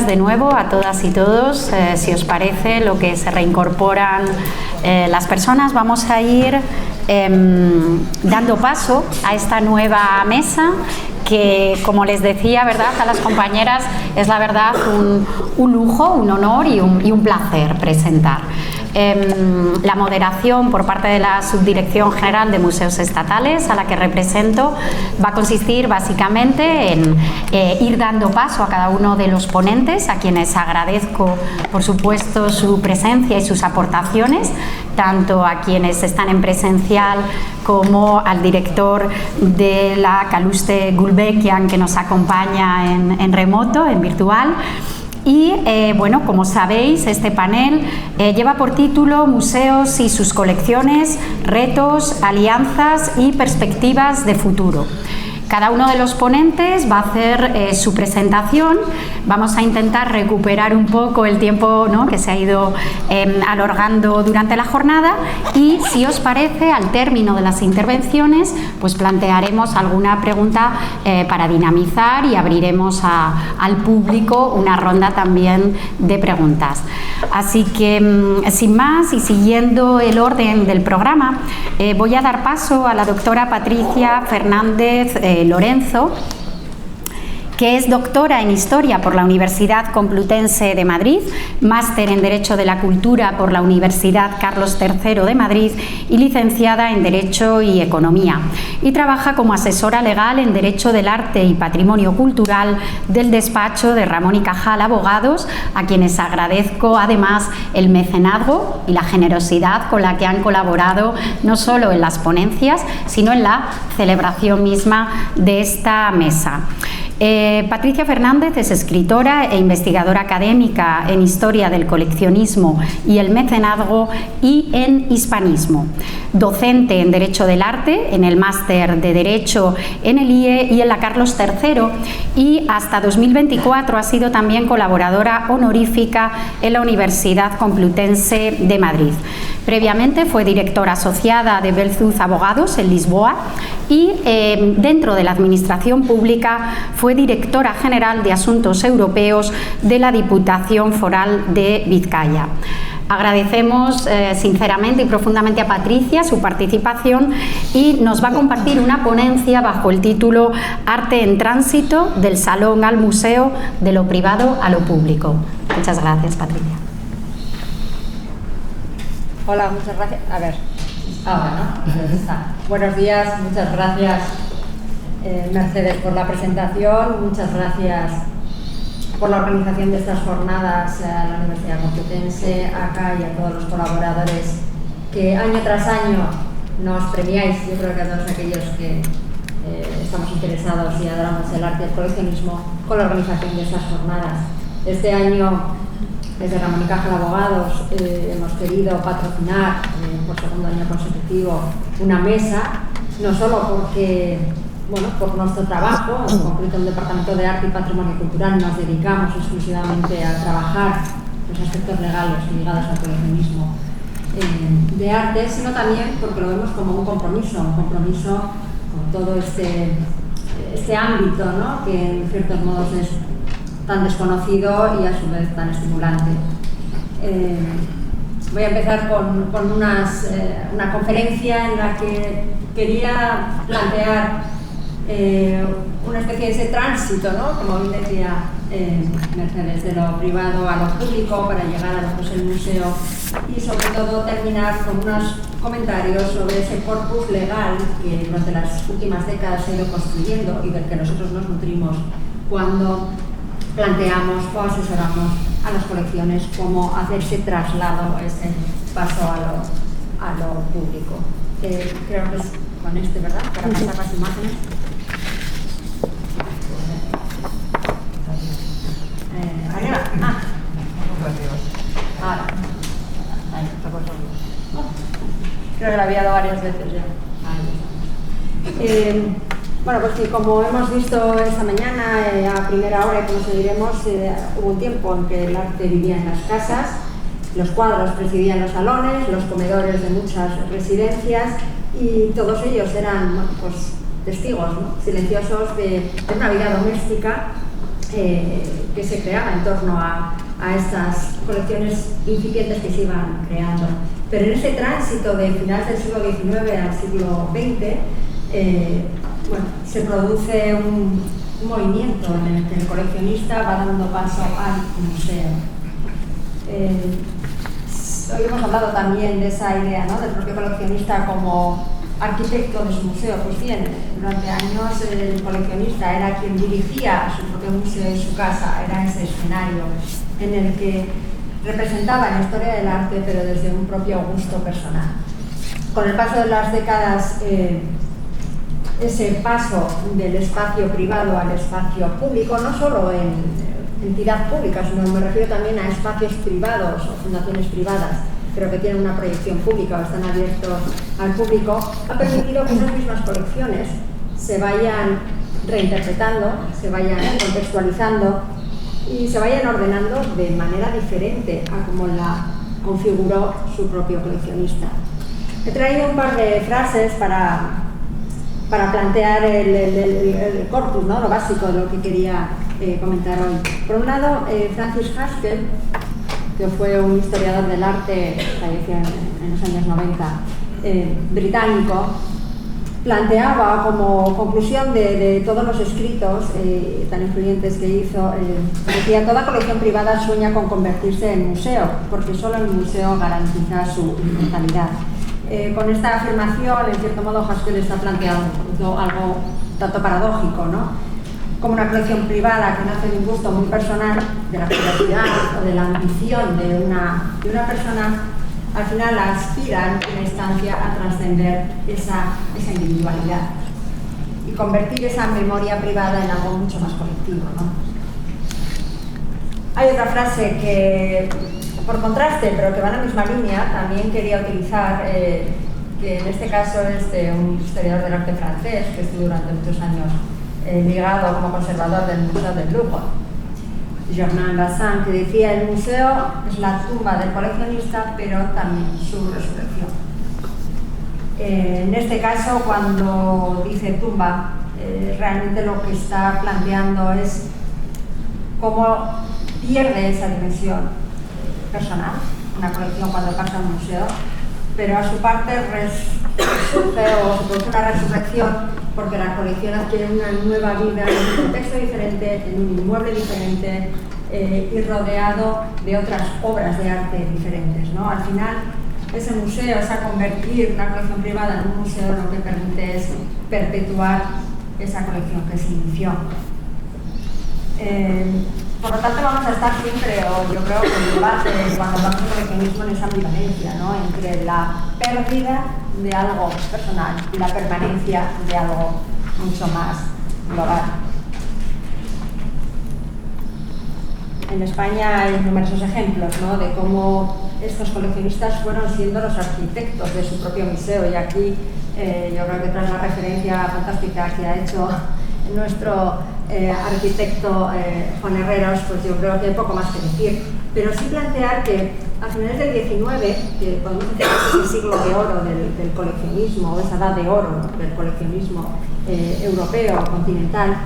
días de nuevo a todas y todos. Si os parece, lo que se reincorporan las personas, vamos a ir dando paso a esta nueva mesa que, como les decía, ¿verdad?, a las compañeras, es la verdad un lujo, un honor y un placer presentar. La moderación por parte de la Subdirección General de Museos Estatales, a la que represento, va a consistir básicamente en ir dando paso a cada uno de los ponentes, a quienes agradezco, por supuesto, su presencia y sus aportaciones, tanto a quienes están en presencial como al director de la Calouste Gulbenkian, que nos acompaña en remoto, en virtual. Y, bueno, como sabéis, este panel lleva por título Museos y sus colecciones, retos, alianzas y perspectivas de futuro. Cada uno de los ponentes va a hacer su presentación. Vamos a intentar recuperar un poco el tiempo, ¿no?, que se ha ido alargando durante la jornada, y, si os parece, al término de las intervenciones, pues plantearemos alguna pregunta para dinamizar y abriremos al público una ronda también de preguntas. Así que, sin más y siguiendo el orden del programa, voy a dar paso a la doctora Patricia Fernández Lorenzo, que es doctora en Historia por la Universidad Complutense de Madrid, máster en Derecho de la Cultura por la Universidad Carlos III de Madrid y licenciada en Derecho y Economía. Y trabaja como asesora legal en Derecho del Arte y Patrimonio Cultural del despacho de Ramón y Cajal Abogados, a quienes agradezco además el mecenazgo y la generosidad con la que han colaborado no solo en las ponencias, sino en la celebración misma de esta mesa. Patricia Fernández es escritora e investigadora académica en Historia del Coleccionismo y el Mecenazgo y en Hispanismo. Docente en Derecho del Arte, en el Máster de Derecho en el IE y en la Carlos III, y hasta 2024 ha sido también colaboradora honorífica en la Universidad Complutense de Madrid. Previamente fue directora asociada de Belzuz Abogados en Lisboa y dentro de la Administración Pública fue directora general de Asuntos Europeos de la Diputación Foral de Vizcaya. Agradecemos sinceramente y profundamente a Patricia su participación, y nos va a compartir una ponencia bajo el título Arte en Tránsito, del Salón al Museo, de lo privado a lo público. Muchas gracias, Patricia. Hola, muchas gracias. A ver, ahora, ¿no? Buenos días, muchas gracias, Mercedes, por la presentación. Muchas gracias por la organización de estas jornadas a la Universidad Complutense, acá, y a todos los colaboradores que año tras año nos premiáis. Yo creo que a todos aquellos que estamos interesados y adoramos el arte y el coleccionismo con la organización de estas jornadas. Este año, desde Ramón y Cajal Abogados, hemos querido patrocinar por segundo año consecutivo una mesa, no solo porque, bueno, por nuestro trabajo, en concreto el Departamento de Arte y Patrimonio Cultural nos dedicamos exclusivamente a trabajar los aspectos legales ligados al coleccionismo de arte, sino también porque lo vemos como un compromiso con todo este ámbito, ¿no?, que en ciertos modos es tan desconocido y a su vez tan estimulante. Voy a empezar con una conferencia en la que quería plantear una especie de ese tránsito, ¿no?, como bien decía Mercedes, de lo privado a lo público para llegar a lo que es el museo, y sobre todo terminar con unos comentarios sobre ese corpus legal que durante las últimas décadas se ha ido construyendo y del que nosotros nos nutrimos cuando planteamos o asesoramos a las colecciones cómo hacer ese traslado, ese paso a lo público. Creo que es con este, ¿verdad?, para pasar las imágenes. Arriba. Ahora. Creo que lo había dado varias veces ya. Bueno, pues que como hemos visto esta mañana, a primera hora, como seguiremos, hubo un tiempo en que el arte vivía en las casas, los cuadros presidían los salones, los comedores de muchas residencias, y todos ellos eran, bueno, pues, testigos, ¿no?, silenciosos de una vida doméstica que se creaba en torno a estas colecciones incipientes que se iban creando. Pero en ese tránsito de finales del siglo XIX al siglo XX, se produce un movimiento en el que el coleccionista va dando paso al museo. Hoy hemos hablado también de esa idea, ¿no?, del propio coleccionista como arquitecto de su museo. Pues bien, durante años el coleccionista era quien dirigía su propio museo y su casa, era ese escenario en el que representaba la historia del arte, pero desde un propio gusto personal. Con el paso de las décadas, ese paso del espacio privado al espacio público, no solo en entidad pública, sino me refiero también a espacios privados o fundaciones privadas, pero que tienen una proyección pública o están abiertos al público, ha permitido que esas mismas colecciones se vayan reinterpretando, se vayan contextualizando y se vayan ordenando de manera diferente a como la configuró su propio coleccionista. He traído un par de frases para plantear el corpus, ¿no?, lo básico de lo que quería comentar hoy. Por un lado, Francis Haskell, que fue un historiador del arte, falleció en los años 90, británico, planteaba como conclusión de todos los escritos tan influyentes que hizo, decía: toda colección privada sueña con convertirse en museo, porque solo el museo garantiza su inmortalidad. Con esta afirmación, en cierto modo, Haskell está planteando algo tanto paradójico, ¿no? Como una colección privada que nace de un gusto muy personal, de la curiosidad o de la ambición de una persona, al final aspira en última instancia a trascender esa individualidad y convertir esa memoria privada en algo mucho más colectivo, ¿no? Hay otra frase que, por contraste, pero que va en la misma línea, también quería utilizar, que en este caso es de un historiador del arte francés que estuvo durante muchos años ligado como conservador del Museo del Louvre, Germain Bazin, que decía: el museo es la tumba del coleccionista, pero también su resurrección. En este caso, cuando dice tumba, realmente lo que está planteando es cómo pierde esa dimensión personal una colección cuando pasa a un museo, pero a su parte resurge o se produce una resurrección porque la colección adquiere una nueva vida en un contexto diferente, en un inmueble diferente y rodeado de otras obras de arte diferentes, ¿no? Al final, ese museo, esa convertir una colección privada en un museo, lo que permite es perpetuar esa colección que se inició. Por lo tanto, vamos a estar siempre, o yo creo que el debate cuando hablamos de coleccionismo, en esa ambivalencia, ¿no?, entre la pérdida de algo personal y la permanencia de algo mucho más global. En España hay numerosos ejemplos, ¿no?, de cómo estos coleccionistas fueron siendo los arquitectos de su propio museo, y aquí yo creo que tras la referencia fantástica que ha hecho nuestro arquitecto Juan Herreros, pues yo creo que hay poco más que decir, pero sí plantear que a finales del XIX, que podemos decir que es el siglo de oro del coleccionismo, o esa edad de oro, ¿no?, del coleccionismo europeo, continental,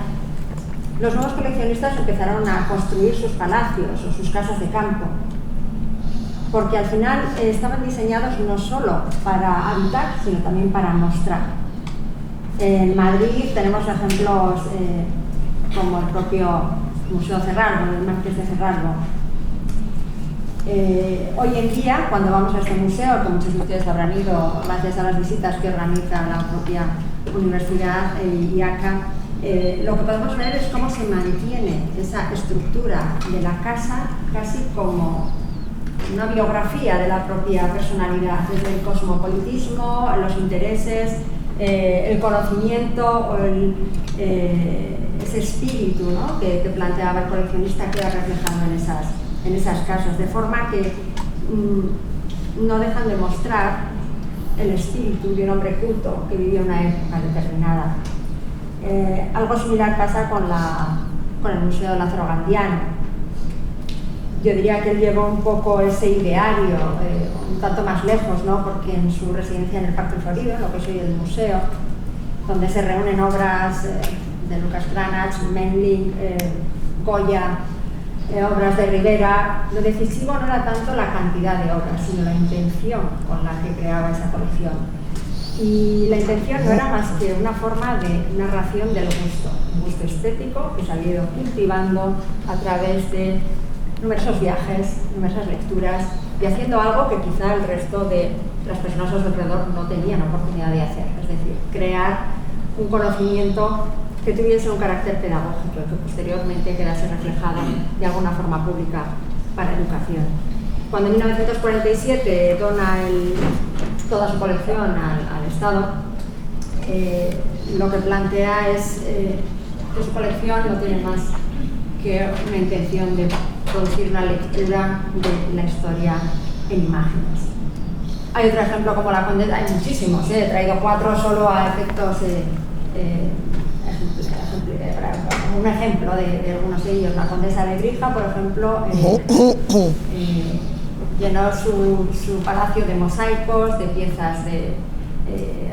los nuevos coleccionistas empezaron a construir sus palacios o sus casas de campo, porque al final estaban diseñados no solo para habitar, sino también para mostrar. En Madrid tenemos ejemplos como el propio Museo Cerralbo, el Marqués de Cerralbo. Hoy en día, cuando vamos a este museo, que muchos de ustedes habrán ido gracias a las visitas que organiza la propia Universidad IACA, lo que podemos ver es cómo se mantiene esa estructura de la casa casi como una biografía de la propia personalidad, desde el cosmopolitismo, los intereses, el conocimiento o ese espíritu, ¿no?, que planteaba el coleccionista, queda reflejado en esas casas, de forma que no dejan de mostrar el espíritu de un hombre culto que vivió una época determinada. Algo similar pasa con el Museo de Lázaro Gandiano. Yo diría que él llevó un poco ese ideario un tanto más lejos, ¿no?, porque en su residencia en el Parque Florido, en lo que es hoy el museo, donde se reúnen obras de Lucas Cranach, Memling, Goya, obras de Rivera. Lo decisivo no era tanto la cantidad de obras, sino la intención con la que creaba esa colección. Y la intención no era más que una forma de narración del gusto, un gusto estético que se había ido cultivando a través de numerosos viajes, numerosas lecturas, y haciendo algo que quizá el resto de las personas a su alrededor no tenían oportunidad de hacer, es decir, crear un conocimiento que tuviese un carácter pedagógico y que posteriormente quedase reflejado de alguna forma pública para educación. Cuando en 1947 dona toda su colección al Estado, lo que plantea es que su colección no tiene más que una intención de producir una lectura de la historia en imágenes. Hay otro ejemplo como la Condesa, hay muchísimos, he traído 4 solo a efectos un ejemplo de algunos de ellos. La Condesa de Grija, por ejemplo, llenó su palacio de mosaicos, de piezas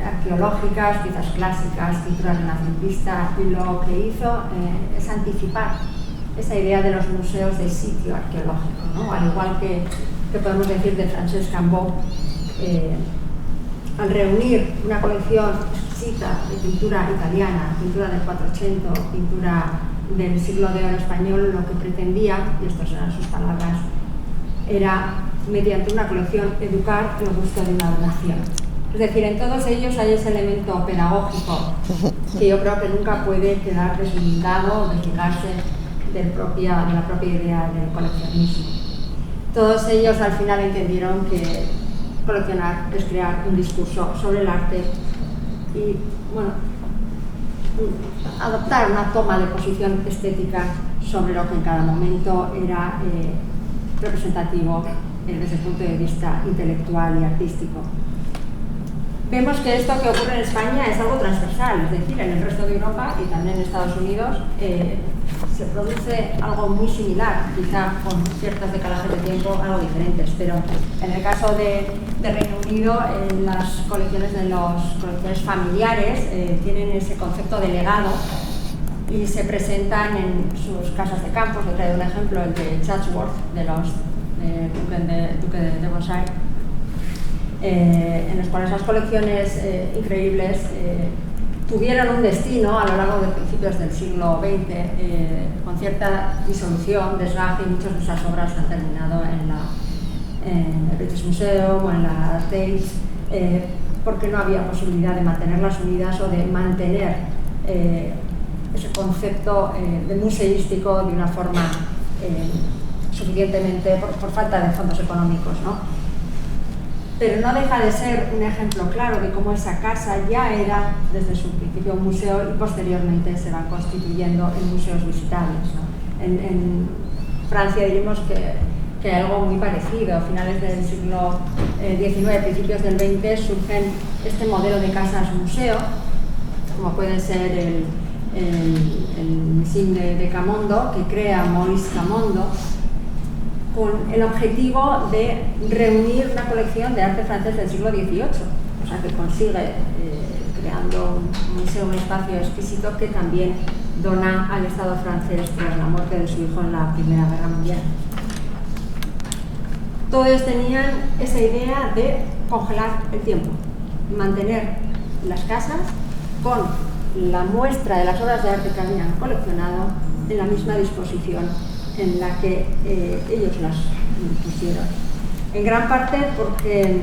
arqueológicas, piezas clásicas, pinturas renacentistas, y lo que hizo es anticipar esa idea de los museos de sitio arqueológico, ¿no? Al igual que podemos decir de Francesc Cambó, al reunir una colección exquisita de pintura italiana, pintura del 400, pintura del siglo de oro español, lo que pretendía, y estas eran sus palabras, era, mediante una colección, educar el gusto de una nación. Es decir, en todos ellos hay ese elemento pedagógico que yo creo que nunca puede quedar deslindado o desligarse de la propia idea del coleccionismo. Todos ellos al final entendieron que coleccionar es crear un discurso sobre el arte y, bueno, adoptar una toma de posición estética sobre lo que en cada momento era representativo desde el punto de vista intelectual y artístico. Vemos que esto que ocurre en España es algo transversal, es decir, en el resto de Europa y también en Estados Unidos se produce algo muy similar, quizá con ciertos decalajes de tiempo algo diferentes, pero en el caso de Reino Unido, las colecciones de los colecciones familiares tienen ese concepto de legado y se presentan en sus casas de campo. Os he traído un ejemplo, el de Chatsworth, de los Duque de Devonshire, en los cuales las colecciones increíbles tuvieron un destino a lo largo de principios del siglo XX con cierta disolución, desgaje, y muchas de esas obras han terminado en el British Museum o en la Tate, porque no había posibilidad de mantenerlas unidas o de mantener ese concepto de museístico de una forma suficientemente, por falta de fondos económicos, ¿no? Pero no deja de ser un ejemplo claro de cómo esa casa ya era desde su principio un museo y posteriormente se va constituyendo en museos visitables, ¿no? En Francia diríamos que hay algo muy parecido. A finales del siglo XIX, principios del XX, surgen este modelo de casas museo, como puede ser el Musée de Camondo, que crea Maurice Camondo, con el objetivo de reunir una colección de arte francés del siglo XVIII, o sea que consigue, creando un museo, un espacio exquisito que también dona al Estado francés tras la muerte de su hijo en la Primera Guerra Mundial. Todos tenían esa idea de congelar el tiempo, mantener las casas con la muestra de las obras de arte que habían coleccionado en la misma disposición en la que ellos las pusieron. En gran parte porque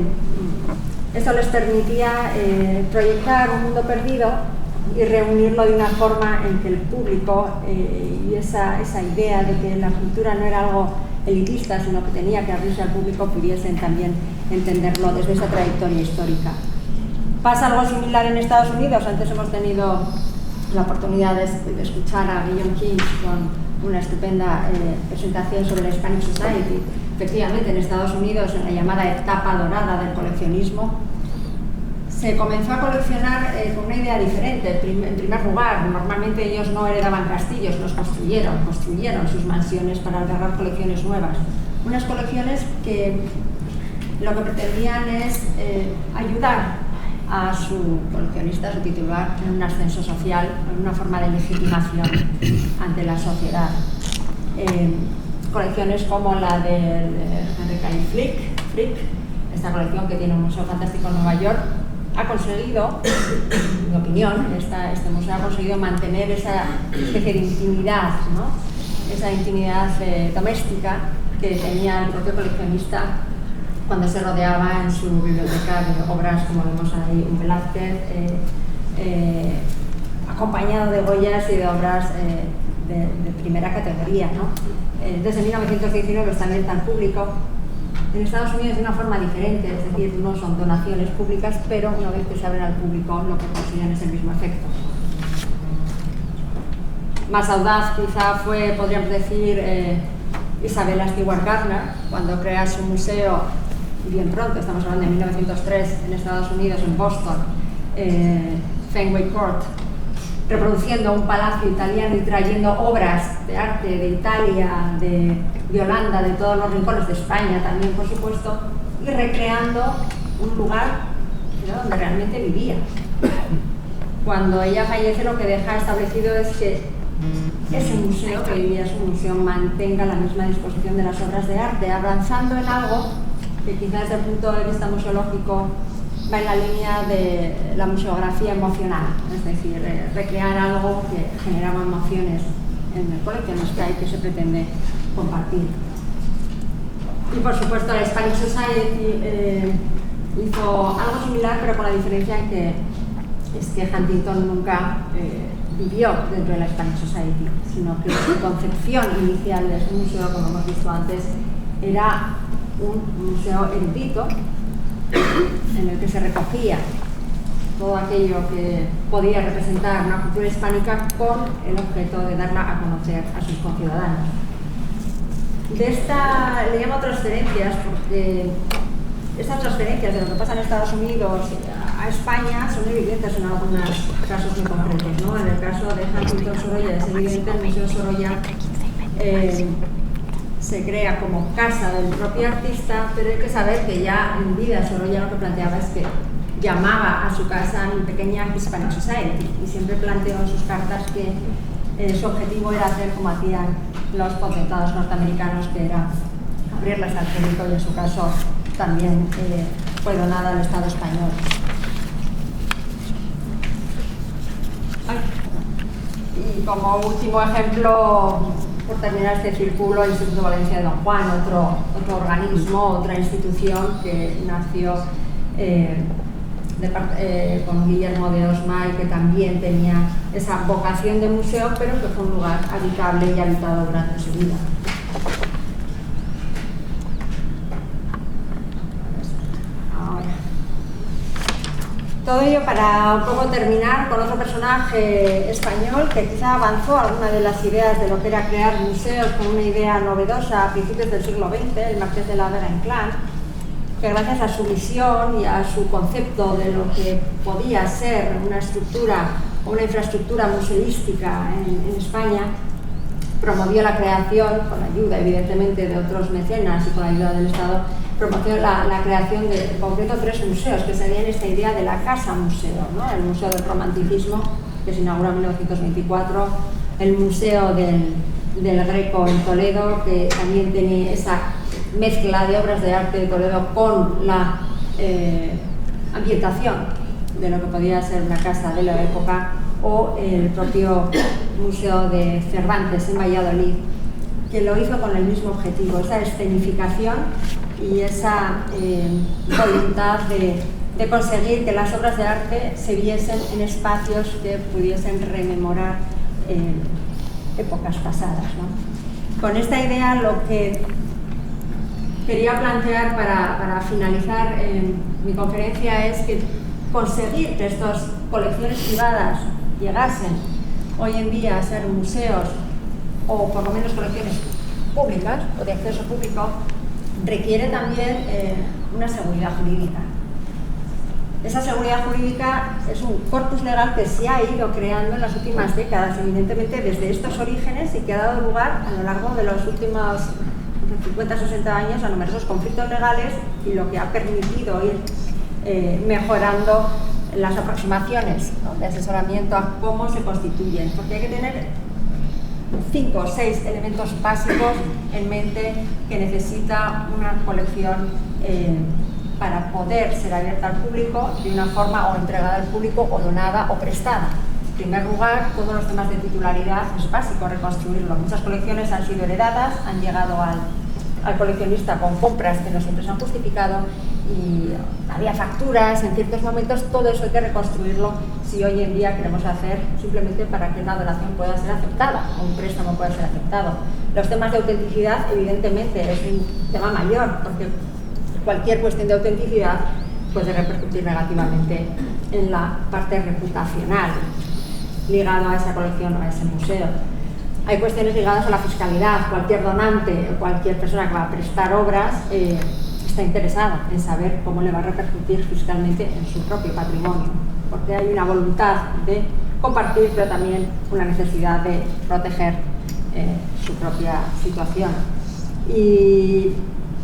eso les permitía proyectar un mundo perdido y reunirlo de una forma en que el público y esa idea de que la cultura no era algo elitista, sino que tenía que abrirse al público, pudiesen también entenderlo desde esa trayectoria histórica. Pasa algo similar en Estados Unidos. Antes hemos tenido la oportunidad de escuchar a Guillaume King con una estupenda presentación sobre la Hispanic Society. Efectivamente, en Estados Unidos, en la llamada etapa dorada del coleccionismo, se comenzó a coleccionar con una idea diferente. En primer lugar, normalmente ellos no heredaban castillos, los construyeron sus mansiones para albergar colecciones nuevas. Unas colecciones que lo que pretendían es ayudar a su coleccionista, a su titular, en un ascenso social, en una forma de legitimación ante la sociedad. colecciones como la del Henry Cavill Frick, esta colección que tiene un museo fantástico en Nueva York, ha conseguido, en mi opinión, este museo ha conseguido mantener esa especie de intimidad, ¿no? Esa intimidad doméstica que tenía el propio coleccionista cuando se rodeaba en su biblioteca de obras, como vemos ahí, un Velázquez, acompañado de Goyas y de obras de primera categoría, ¿no? Desde 1919 está abierta al público. En Estados Unidos de una forma diferente, es decir, no son donaciones públicas, pero una vez que se abren al público lo que consiguen es el mismo efecto. Más audaz quizá fue, podríamos decir, Isabella Stewart Gardner, cuando crea su museo, bien pronto, estamos hablando de 1903, en Estados Unidos, en Boston, Fenway Court, reproduciendo un palacio italiano y trayendo obras de arte de Italia, de Holanda, de todos los rincones de España también, por supuesto, y recreando un lugar, ¿no?, donde realmente vivía. Cuando ella fallece, lo que deja establecido es que ese museo, que hoy día es un museo, mantenga la misma disposición de las obras de arte, avanzando en algo que quizás desde el punto de vista museológico va en la línea de la museografía emocional, es decir, recrear algo que generaba emociones en el coleccionista y que se pretende compartir. Y por supuesto la Hispanic Society hizo algo similar, pero con la diferencia en que es que Huntington nunca vivió dentro de la Hispanic Society, sino que su concepción inicial de su museo, como hemos visto antes, era un museo erudito en el que se recogía todo aquello que podía representar una cultura hispánica con el objeto de darla a conocer a sus conciudadanos. De esta le llamo transferencias porque estas transferencias de lo que pasa en Estados Unidos a España son evidentes en algunos casos muy concretos, ¿no? En el caso de Huntington Sorolla es evidente, el Museo Sorolla se crea como casa del propio artista, pero hay que saber que ya en vida Sorolla lo que planteaba es que llamaba a su casa mi pequeña Hispanic Society y siempre planteó en sus cartas que su objetivo era hacer como hacían los potentados norteamericanos, que era abrirlas al público, y en su caso también fue donada al Estado español. Y como último ejemplo, por terminar este círculo, el Instituto Valencia de Don Juan, otro organismo, otra institución que nació con Guillermo de Osma y que también tenía esa vocación de museo, pero que fue un lugar habitable y habitado durante su vida. Todo ello para un poco terminar con otro personaje español que quizá avanzó alguna de las ideas de lo que era crear museos con una idea novedosa a principios del siglo XX, el Marqués de la Vega Inclán, que gracias a su visión y a su concepto de lo que podía ser una estructura o una infraestructura museística en España, promovió la creación, con la ayuda evidentemente de otros mecenas y con la ayuda del Estado, promovió la creación de, en concreto, 3 museos que seguían esta idea de la casa museo, ¿no? El Museo del Romanticismo, que se inauguró en 1924, el Museo del Greco en Toledo, que también tenía esa mezcla de obras de arte de Toledo con la ambientación de lo que podía ser una casa de la época, o el propio Museo de Cervantes en Valladolid, que lo hizo con el mismo objetivo, esa escenificación y esa voluntad de conseguir que las obras de arte se viesen en espacios que pudiesen rememorar épocas pasadas, ¿no? Con esta idea, lo que quería plantear para finalizar mi conferencia es que conseguir que estas colecciones privadas llegasen hoy en día a ser museos o por lo menos colecciones públicas o de acceso público requiere también una seguridad jurídica. Esa seguridad jurídica es un corpus legal que se ha ido creando en las últimas décadas, evidentemente desde estos orígenes, y que ha dado lugar a lo largo de los últimos 50-60 años a numerosos conflictos legales, y lo que ha permitido ir mejorando las aproximaciones, ¿no?, de asesoramiento a cómo se constituyen, porque hay que tener 5 o 6 elementos básicos en mente que necesita una colección para poder ser abierta al público de una forma o entregada al público o donada o prestada. En primer lugar, todos los temas de titularidad es básico reconstruirlo. Muchas colecciones han sido heredadas, han llegado al coleccionista con compras que no siempre se han justificado y había facturas en ciertos momentos. Todo eso hay que reconstruirlo si hoy en día queremos hacer simplemente para que una donación pueda ser aceptada o un préstamo pueda ser aceptado. Los temas de autenticidad, evidentemente, es un tema mayor porque cualquier cuestión de autenticidad puede repercutir negativamente en la parte reputacional ligado a esa colección o a ese museo. Hay cuestiones ligadas a la fiscalidad. Cualquier donante o cualquier persona que va a prestar obras está interesado en saber cómo le va a repercutir fiscalmente en su propio patrimonio, porque hay una voluntad de compartir, pero también una necesidad de proteger su propia situación. Y,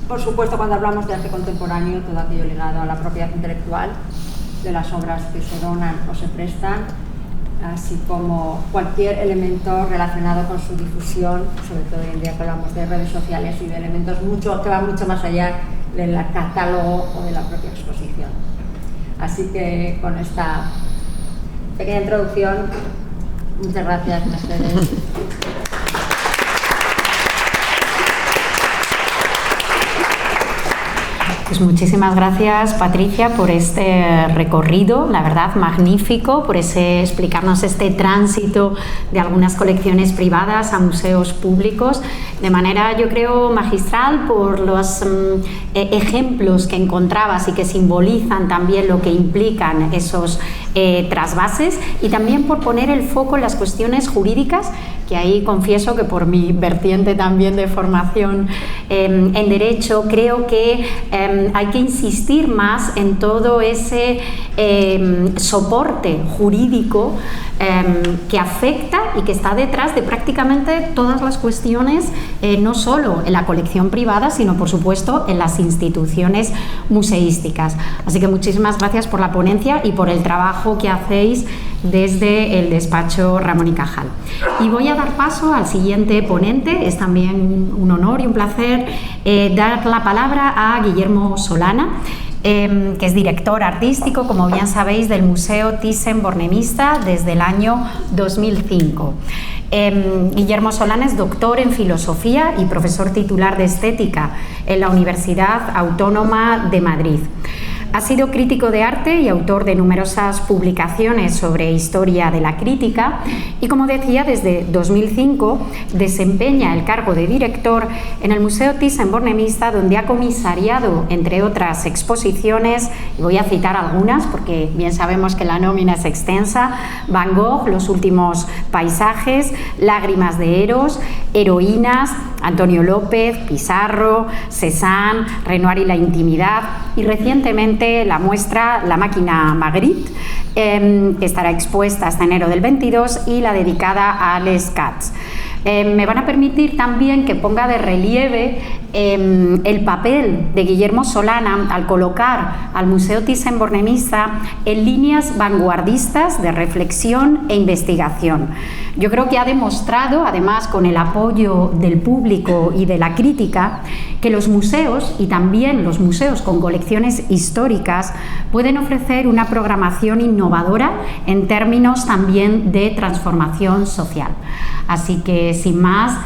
por supuesto, cuando hablamos de arte contemporáneo, todo aquello ligado a la propiedad intelectual de las obras que se donan o se prestan, así como cualquier elemento relacionado con su difusión, sobre todo hoy en día que hablamos de redes sociales y de elementos que van mucho más allá del catálogo o de la propia exposición. Así que con esta pequeña introducción, muchas gracias, Mercedes. Pues muchísimas gracias, Patricia, por este recorrido, la verdad, magnífico, por explicarnos este tránsito de algunas colecciones privadas a museos públicos, de manera, yo creo, magistral, por los ejemplos que encontrabas y que simbolizan también lo que implican esos trasvases, y también por poner el foco en las cuestiones jurídicas, que ahí confieso que por mi vertiente también de formación en Derecho, creo que hay que insistir más en todo ese soporte jurídico que afecta y que está detrás de prácticamente todas las cuestiones, no solo en la colección privada, sino por supuesto en las instituciones museísticas. Así que muchísimas gracias por la ponencia y por el trabajo que hacéis desde el despacho Ramón y Cajal. Y voy a dar paso al siguiente ponente. Es también un honor y un placer dar la palabra a Guillermo Solana, que es director artístico, como bien sabéis, del Museo Thyssen-Bornemisza desde el año 2005. Guillermo Solana es doctor en Filosofía y profesor titular de Estética en la Universidad Autónoma de Madrid. Ha sido crítico de arte y autor de numerosas publicaciones sobre historia de la crítica y, como decía, desde 2005 desempeña el cargo de director en el Museo Thyssen-Bornemisza, donde ha comisariado, entre otras exposiciones, y voy a citar algunas porque bien sabemos que la nómina es extensa: Van Gogh, Los últimos paisajes, Lágrimas de Eros, Heroínas, Antonio López, Pizarro, Cézanne, Renoir y la intimidad, y recientemente la muestra La máquina Magritte, que estará expuesta hasta enero del 22, y la dedicada a Ales Katz. Me van a permitir también que ponga de relieve el papel de Guillermo Solana al colocar al Museo Thyssen-Bornemisza en líneas vanguardistas de reflexión e investigación. Yo creo que ha demostrado, además con el apoyo del público y de la crítica, que los museos, y también los museos con colecciones históricas, pueden ofrecer una programación innovadora en términos también de transformación social. Así que, sin más,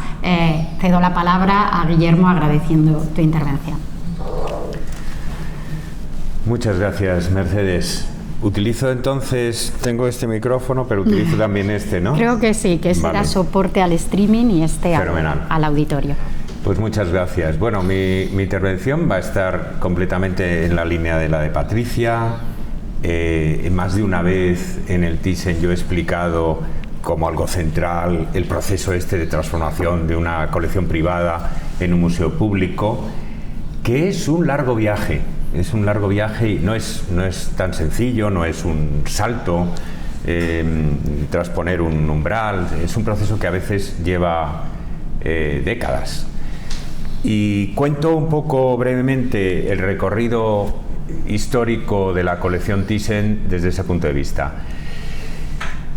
cedo la palabra a Guillermo agradeciendo tu intervención. Muchas gracias, Mercedes. Utilizo entonces, tengo este micrófono, pero utilizo también este, ¿no? Creo que sí, que este da soporte al streaming y este al auditorio. Pues muchas gracias. Bueno, mi intervención va a estar completamente en la línea de la de Patricia. Más de una vez en el Thyssen yo he explicado como algo central el proceso de transformación de una colección privada en un museo público, que es un largo viaje. Es un largo viaje y no es tan sencillo, no es un salto, trasponer un umbral. Es un proceso que a veces lleva décadas. Y cuento un poco brevemente el recorrido histórico de la colección Thyssen desde ese punto de vista.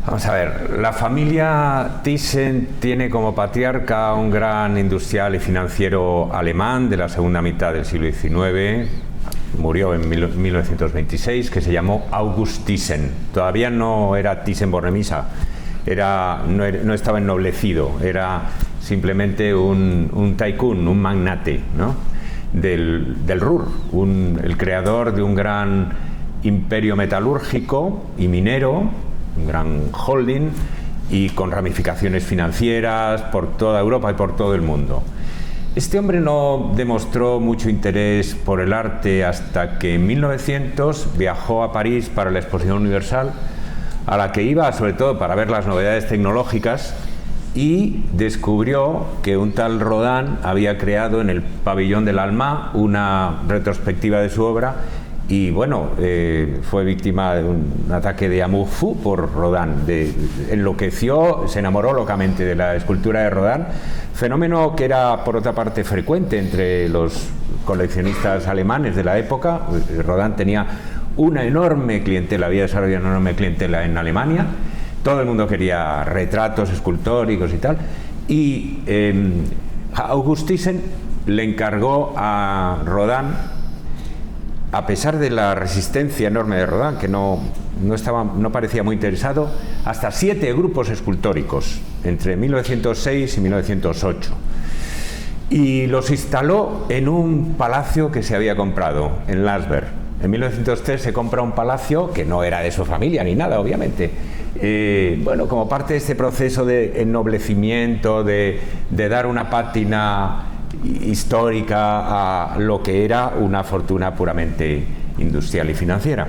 Vamos a ver, la familia Thyssen tiene como patriarca a un gran industrial y financiero alemán de la segunda mitad del siglo XIX, murió en 1926, que se llamó August Thyssen. Todavía no era Thyssen-Bornemisza, no estaba ennoblecido, era simplemente un tycoon, un magnate, ¿no? del Ruhr, el creador de un gran imperio metalúrgico y minero, un gran holding y con ramificaciones financieras por toda Europa y por todo el mundo. Este hombre no demostró mucho interés por el arte hasta que en 1900 viajó a París para la Exposición Universal, a la que iba sobre todo para ver las novedades tecnológicas, y descubrió que un tal Rodin había creado en el pabellón del Alma una retrospectiva de su obra. Y bueno, fue víctima de un ataque de amour fou por Rodin. Enloqueció, se enamoró locamente de la escultura de Rodin, fenómeno que era por otra parte frecuente entre los coleccionistas alemanes de la época. Rodin tenía una enorme clientela, había desarrollado una enorme clientela en Alemania. Todo el mundo quería retratos escultóricos y tal. Y August Thyssen le encargó a Rodin, a pesar de la resistencia enorme de Rodin, que no parecía muy interesado, hasta 7 grupos escultóricos entre 1906 y 1908. Y los instaló en un palacio que se había comprado en Landsberg. En 1903 se compra un palacio que no era de su familia ni nada, obviamente. Bueno, como parte de este proceso de ennoblecimiento, de dar una pátina histórica a lo que era una fortuna puramente industrial y financiera.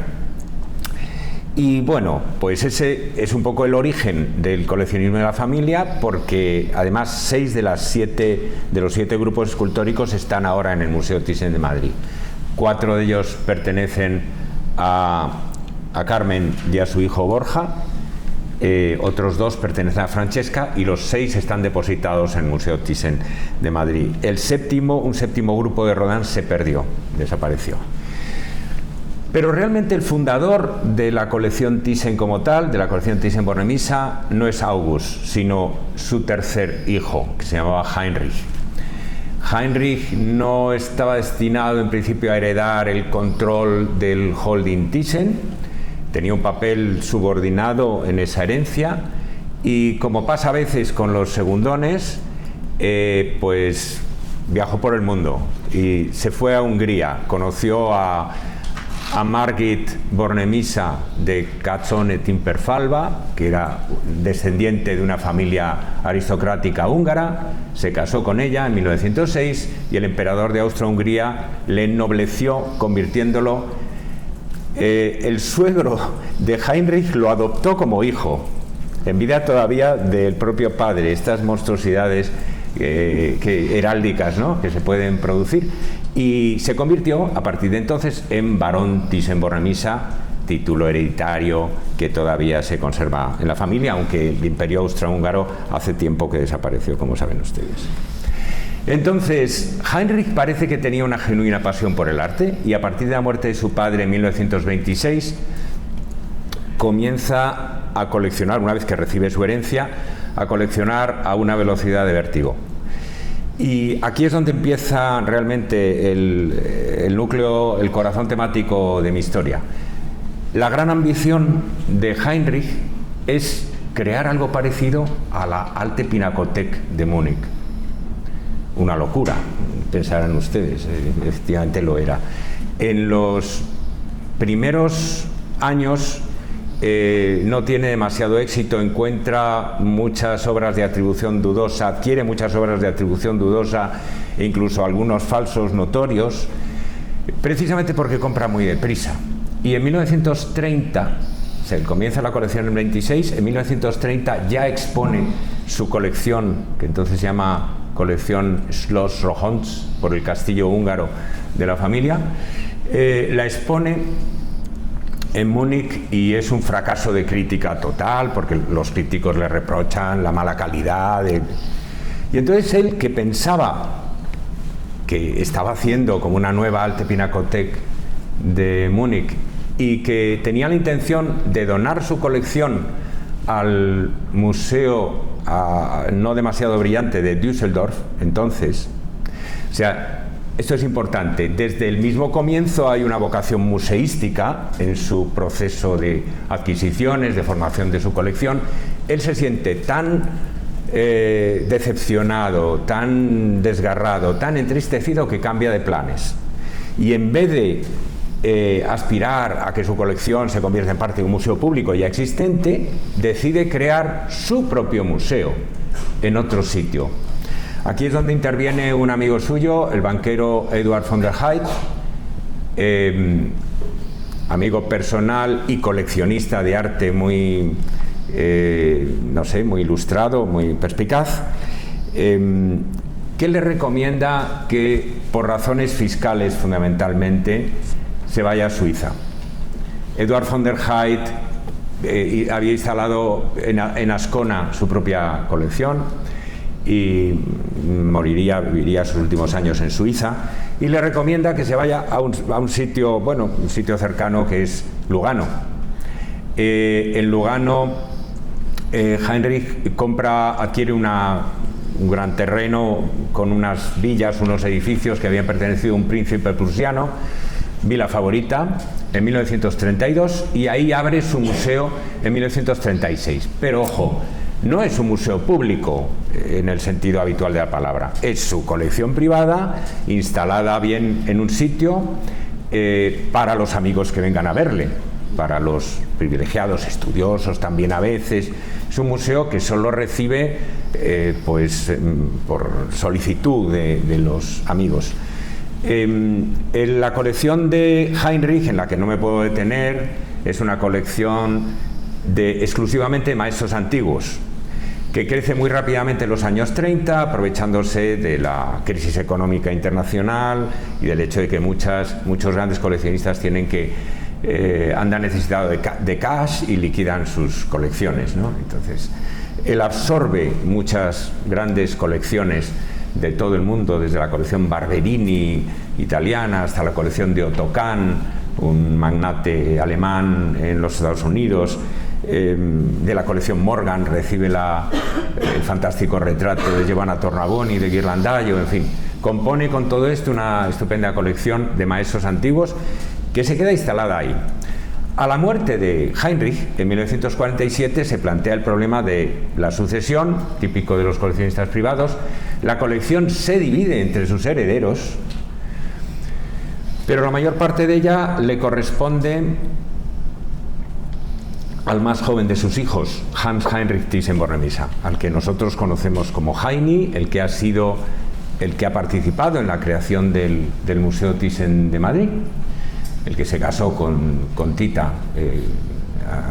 Y bueno, pues ese es un poco el origen del coleccionismo de la familia, porque además 6 de los 7 grupos escultóricos están ahora en el Museo Thyssen de Madrid. 4 de ellos pertenecen a Carmen y a su hijo Borja. Otros 2 pertenecen a Francesca y los 6 están depositados en el Museo Thyssen de Madrid. Un séptimo grupo de Rodin se perdió, desapareció. Pero realmente el fundador de la colección Thyssen como tal, de la colección Thyssen-Bornemisza, no es August, sino su tercer hijo, que se llamaba Heinrich. Heinrich no estaba destinado en principio a heredar el control del holding Thyssen. Tenía un papel subordinado en esa herencia y, como pasa a veces con los segundones, pues viajó por el mundo y se fue a Hungría. Conoció a Margit Bornemisza de Kaczone-Timperfalva, que era descendiente de una familia aristocrática húngara. Se casó con ella en 1906 y el emperador de Austria-Hungría le ennobleció, convirtiéndolo. El suegro de Heinrich lo adoptó como hijo, en vida todavía del propio padre. Estas monstruosidades heráldicas, ¿no?, que se pueden producir. Y se convirtió a partir de entonces en barón Thyssen-Bornemisza, título hereditario que todavía se conserva en la familia, aunque el imperio austrohúngaro hace tiempo que desapareció, como saben ustedes. Entonces, Heinrich parece que tenía una genuina pasión por el arte y a partir de la muerte de su padre en 1926 comienza a coleccionar, una vez que recibe su herencia, a coleccionar a una velocidad de vértigo. Y aquí es donde empieza realmente el núcleo, el corazón temático de mi historia. La gran ambición de Heinrich es crear algo parecido a la Alte Pinakothek de Múnich. Una locura, pensarán ustedes, efectivamente lo era. En los primeros años no tiene demasiado éxito, encuentra muchas obras de atribución dudosa, adquiere muchas obras de atribución dudosa e incluso algunos falsos notorios, precisamente porque compra muy deprisa. Y en 1930, se comienza la colección en 26, en 1930 ya expone su colección, que entonces se llama colección Schloss Rohons, por el castillo húngaro de la familia. La expone en Múnich y es un fracaso de crítica total, porque los críticos le reprochan la mala calidad. Y entonces él, que pensaba que estaba haciendo como una nueva Alte Pinakothek de Múnich y que tenía la intención de donar su colección al museo no demasiado brillante de Düsseldorf, entonces. O sea, esto es importante. Desde el mismo comienzo hay una vocación museística en su proceso de adquisiciones, de formación de su colección. Él se siente tan decepcionado, tan desgarrado, tan entristecido que cambia de planes. Y en vez de aspirar a que su colección se convierta en parte de un museo público ya existente, decide crear su propio museo en otro sitio. Aquí es donde interviene un amigo suyo, el banquero Eduard von der Heydt, amigo personal y coleccionista de arte muy, no sé, muy ilustrado, muy perspicaz, que le recomienda que, por razones fiscales fundamentalmente, se vaya a Suiza. Eduard von der Heydt había instalado en Ascona su propia colección y viviría sus últimos años en Suiza, y le recomienda que se vaya a un sitio, bueno, un sitio cercano, que es Lugano. En Lugano, Heinrich adquiere un gran terreno con unas villas, unos edificios que habían pertenecido a un príncipe prusiano, Villa Favorita, en 1932, y ahí abre su museo en 1936. Pero ojo, no es un museo público en el sentido habitual de la palabra, es su colección privada instalada bien en un sitio para los amigos que vengan a verle, para los privilegiados, estudiosos también a veces. Es un museo que solo recibe pues por solicitud de los amigos. En la colección de Heinrich, en la que no me puedo detener, es una colección exclusivamente de maestros antiguos, que crece muy rápidamente en los años 30, aprovechándose de la crisis económica internacional y del hecho de que muchos grandes coleccionistas andan necesitados de cash y liquidan sus colecciones, ¿no? Entonces, él absorbe muchas grandes colecciones de todo el mundo, desde la colección Barberini italiana hasta la colección de Otto Kahn, un magnate alemán en los Estados Unidos. De la colección Morgan recibe el fantástico retrato de Giovanna Tornabuoni, de Ghirlandaio, en fin. Compone con todo esto una estupenda colección de maestros antiguos que se queda instalada ahí. A la muerte de Heinrich, en 1947, se plantea el problema de la sucesión, típico de los coleccionistas privados. La colección se divide entre sus herederos, pero la mayor parte de ella le corresponde al más joven de sus hijos, Hans Heinrich Thyssen-Bornemisza, al que nosotros conocemos como Heini, el que ha participado en la creación del Museo Thyssen de Madrid, el que se casó con Tita,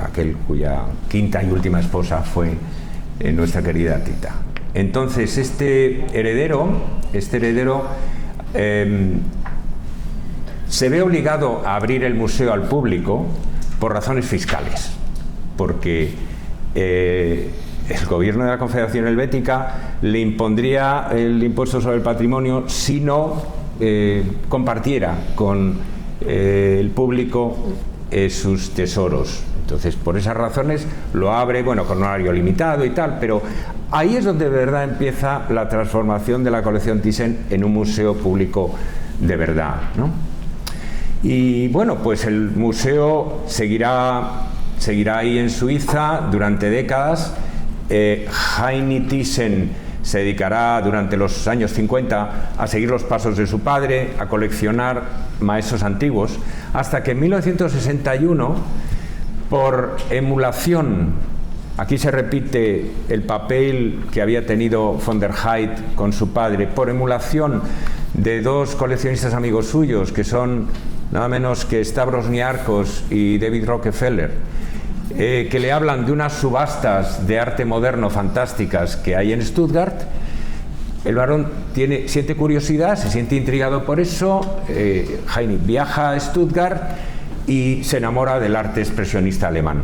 aquel cuya quinta y última esposa fue nuestra querida Tita. Entonces, este heredero se ve obligado a abrir el museo al público por razones fiscales, porque el gobierno de la Confederación Helvética le impondría el impuesto sobre el patrimonio si no compartiera con el público sus tesoros. Entonces, por esas razones lo abre, bueno, con un horario limitado y tal, pero ahí es donde de verdad empieza la transformación de la colección Thyssen en un museo público de verdad, ¿no? Y bueno, pues el museo seguirá ahí en Suiza durante décadas. Heini Thyssen se dedicará durante los años 50 a seguir los pasos de su padre, a coleccionar maestros antiguos, hasta que en 1961, por emulación, aquí se repite el papel que había tenido von der Heydt con su padre, por emulación de dos coleccionistas amigos suyos, que son nada menos que Stavros Niarchos y David Rockefeller, que le hablan de unas subastas de arte moderno fantásticas que hay en Stuttgart. El varón siente curiosidad, se siente intrigado por eso. Heini viaja a Stuttgart y se enamora del arte expresionista alemán.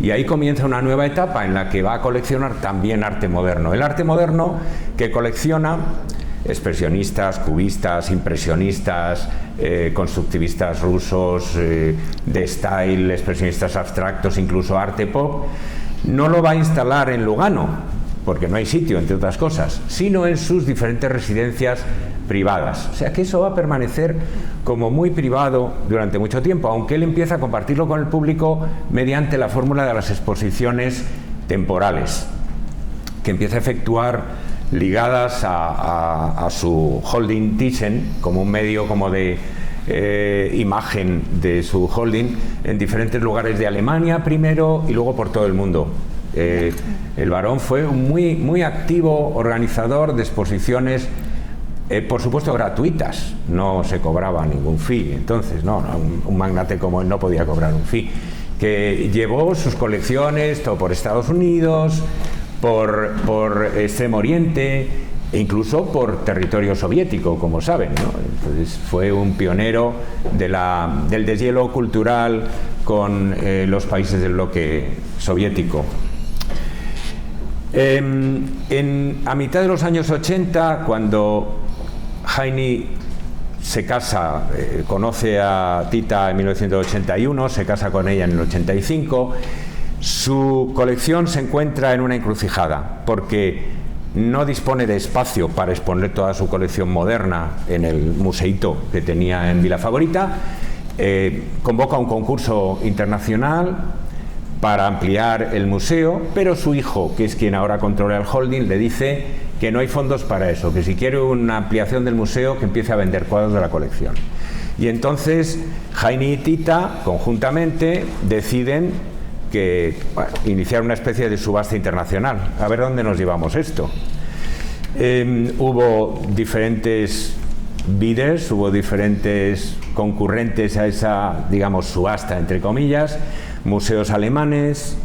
Y ahí comienza una nueva etapa en la que va a coleccionar también arte moderno. El arte moderno que colecciona expresionistas, cubistas, impresionistas, constructivistas rusos, de style, expresionistas abstractos, incluso arte pop, no lo va a instalar en Lugano, porque no hay sitio, entre otras cosas, sino en sus diferentes residencias privadas. O sea que eso va a permanecer como muy privado durante mucho tiempo, aunque él empieza a compartirlo con el público mediante la fórmula de las exposiciones temporales, que empieza a efectuar ligadas a su holding Thyssen, como un medio como de imagen de su holding en diferentes lugares de Alemania primero y luego por todo el mundo. El barón fue un muy activo organizador de exposiciones, por supuesto gratuitas, no se cobraba ningún fee, entonces un magnate como él no podía cobrar un fee, que llevó sus colecciones todo por Estados Unidos, por Extremo Oriente e incluso por territorio soviético, como saben, ¿no? Entonces fue un pionero del deshielo cultural con los países del bloque soviético. A mitad de los años 80, cuando Heini se casa, conoce a Tita en 1981, se casa con ella en el 85, su colección se encuentra en una encrucijada, porque no dispone de espacio para exponer toda su colección moderna en el museíto que tenía en Vila Favorita. Convoca un concurso internacional para ampliar el museo, pero su hijo, que es quien ahora controla el holding, le dice que no hay fondos para eso, que si quiere una ampliación del museo, que empiece a vender cuadros de la colección. Y entonces Heini y Tita conjuntamente deciden iniciar una especie de subasta internacional. A ver dónde nos llevamos esto. Hubo diferentes bidders, hubo diferentes concurrentes a esa, digamos, subasta, entre comillas, museos alemanes,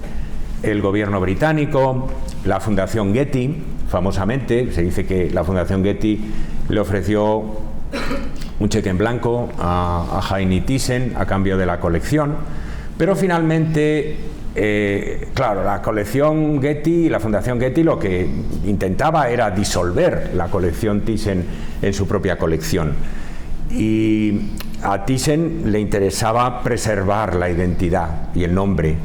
el gobierno británico, la Fundación Getty, famosamente, se dice que la Fundación Getty le ofreció un cheque en blanco a Heini Thyssen a cambio de la colección, pero finalmente, claro, la colección Getty y la Fundación Getty lo que intentaba era disolver la colección Thyssen en su propia colección. Y a Thyssen le interesaba preservar la identidad y el nombre,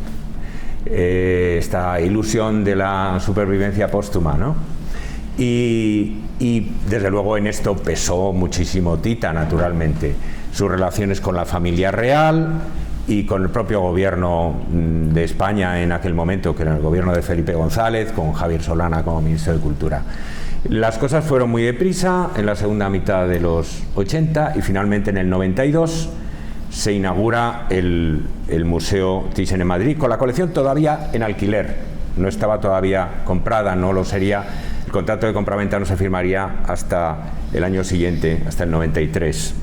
esta ilusión de la supervivencia póstuma, ¿no? Y desde luego en esto pesó muchísimo Tita, naturalmente, sus relaciones con la familia real y con el propio gobierno de España en aquel momento, que era el gobierno de Felipe González, con Javier Solana como ministro de Cultura. Las cosas fueron muy deprisa en la segunda mitad de los 80 y finalmente en el 92 se inaugura el Museo Thyssen en Madrid, con la colección todavía en alquiler, no estaba todavía comprada, no lo sería, el contrato de compraventa no se firmaría hasta el año siguiente, hasta el 93.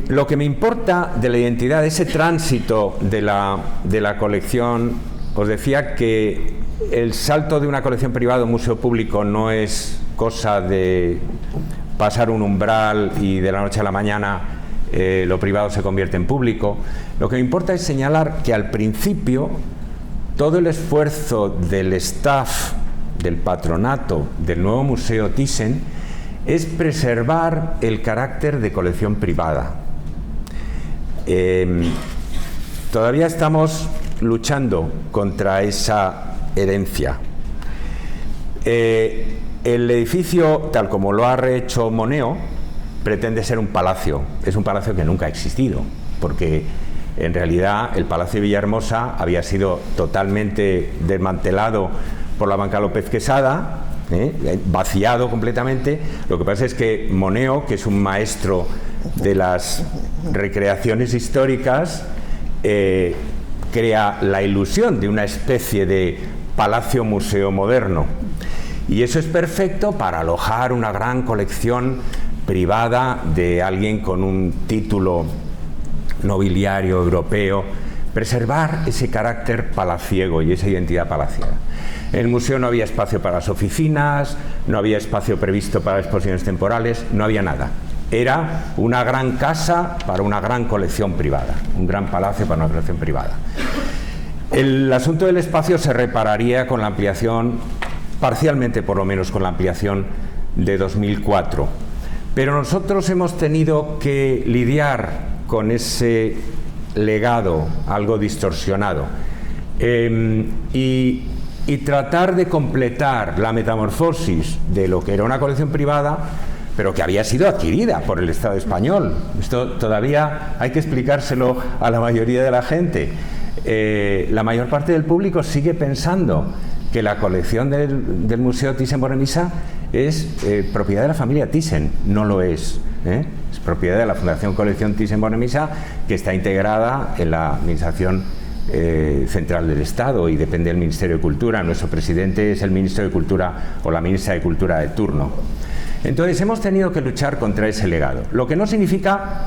Lo que me importa de la identidad, de ese tránsito de la colección, os decía que el salto de una colección privada a un museo público no es cosa de pasar un umbral y de la noche a la mañana lo privado se convierte en público. Lo que me importa es señalar que al principio todo el esfuerzo del staff, del patronato del nuevo Museo Thyssen es preservar el carácter de colección privada. Todavía estamos luchando contra esa herencia. El edificio, tal como lo ha rehecho Moneo, pretende ser un palacio. Es un palacio que nunca ha existido, porque en realidad el Palacio de Villahermosa había sido totalmente desmantelado por la Banca López Quesada, vaciado completamente. Lo que pasa es que Moneo, que es un maestro de las recreaciones históricas, crea la ilusión de una especie de palacio museo moderno, y eso es perfecto para alojar una gran colección privada de alguien con un título nobiliario europeo, preservar ese carácter palaciego y esa identidad palaciega. En el museo no había espacio para las oficinas, no había espacio previsto para exposiciones temporales, no había nada. Era una gran casa para una gran colección privada, un gran palacio para una colección privada. El asunto del espacio se repararía con la ampliación, parcialmente por lo menos con la ampliación de 2004. Pero nosotros hemos tenido que lidiar con ese legado algo distorsionado y tratar de completar la metamorfosis de lo que era una colección privada, pero que había sido adquirida por el Estado español. Esto todavía hay que explicárselo a la mayoría de la gente. La mayor parte del público sigue pensando que la colección del Museo Thyssen-Bornemisza es propiedad de la familia Thyssen. No lo es, es propiedad de la Fundación Colección Thyssen-Bornemisza, que está integrada en la Administración Central del Estado y depende del Ministerio de Cultura. Nuestro presidente es el ministro de Cultura o la ministra de Cultura de turno. Entonces hemos tenido que luchar contra ese legado, lo que no significa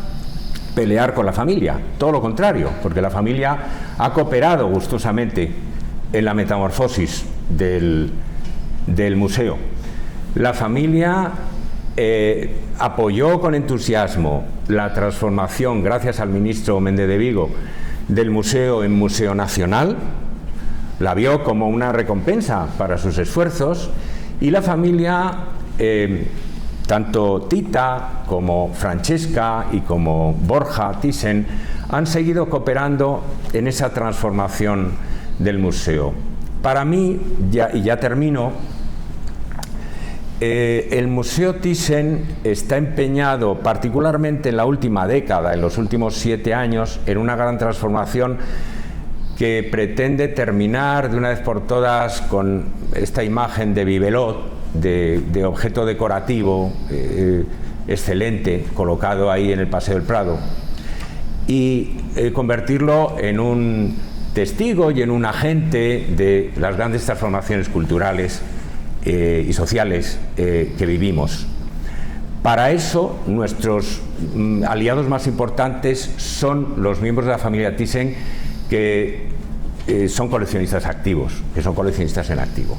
pelear con la familia, todo lo contrario, porque la familia ha cooperado gustosamente en la metamorfosis del museo. La familia apoyó con entusiasmo la transformación, gracias al ministro Méndez de Vigo, del museo en Museo Nacional, la vio como una recompensa para sus esfuerzos, y la familia, tanto Tita como Francesca y como Borja Thyssen, han seguido cooperando en esa transformación del museo. Para mí, y ya termino, el Museo Thyssen está empeñado, particularmente en la última década, en los últimos 7 años, en una gran transformación que pretende terminar de una vez por todas con esta imagen de bibelot, de objeto decorativo excelente, colocado ahí en el Paseo del Prado, y convertirlo en un testigo y en un agente de las grandes transformaciones culturales y sociales que vivimos. Para eso, nuestros aliados más importantes son los miembros de la familia Thyssen, que son coleccionistas activos, que son coleccionistas en activo.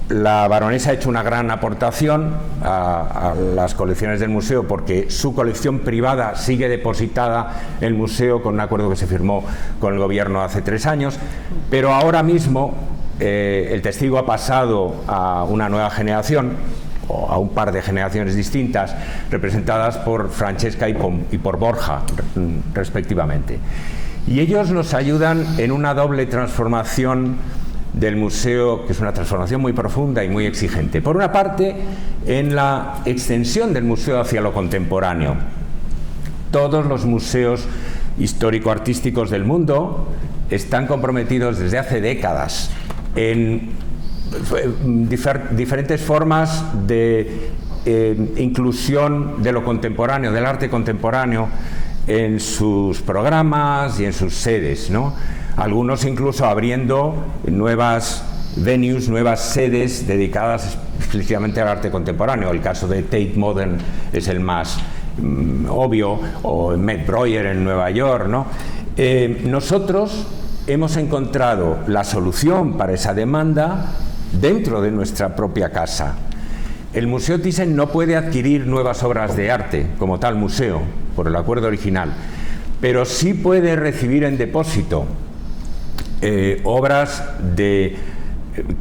La baronesa ha hecho una gran aportación a las colecciones del museo, porque su colección privada sigue depositada en el museo con un acuerdo que se firmó con el gobierno hace 3 años, pero ahora mismo el testigo ha pasado a una nueva generación, o a un par de generaciones distintas, representadas por Francesca y por Borja, respectivamente. Y ellos nos ayudan en una doble transformación del museo, que es una transformación muy profunda y muy exigente. Por una parte, en la extensión del museo hacia lo contemporáneo. Todos los museos histórico-artísticos del mundo están comprometidos desde hace décadas en diferentes formas de inclusión de lo contemporáneo, del arte contemporáneo, en sus programas y en sus sedes, ¿no? Algunos incluso abriendo nuevas venues, nuevas sedes dedicadas exclusivamente al arte contemporáneo. El caso de Tate Modern es el más obvio, o Met Breuer en Nueva York, ¿no? Nosotros hemos encontrado la solución para esa demanda dentro de nuestra propia casa. El Museo Thyssen no puede adquirir nuevas obras de arte como tal museo, por el acuerdo original, pero sí puede recibir en depósito obras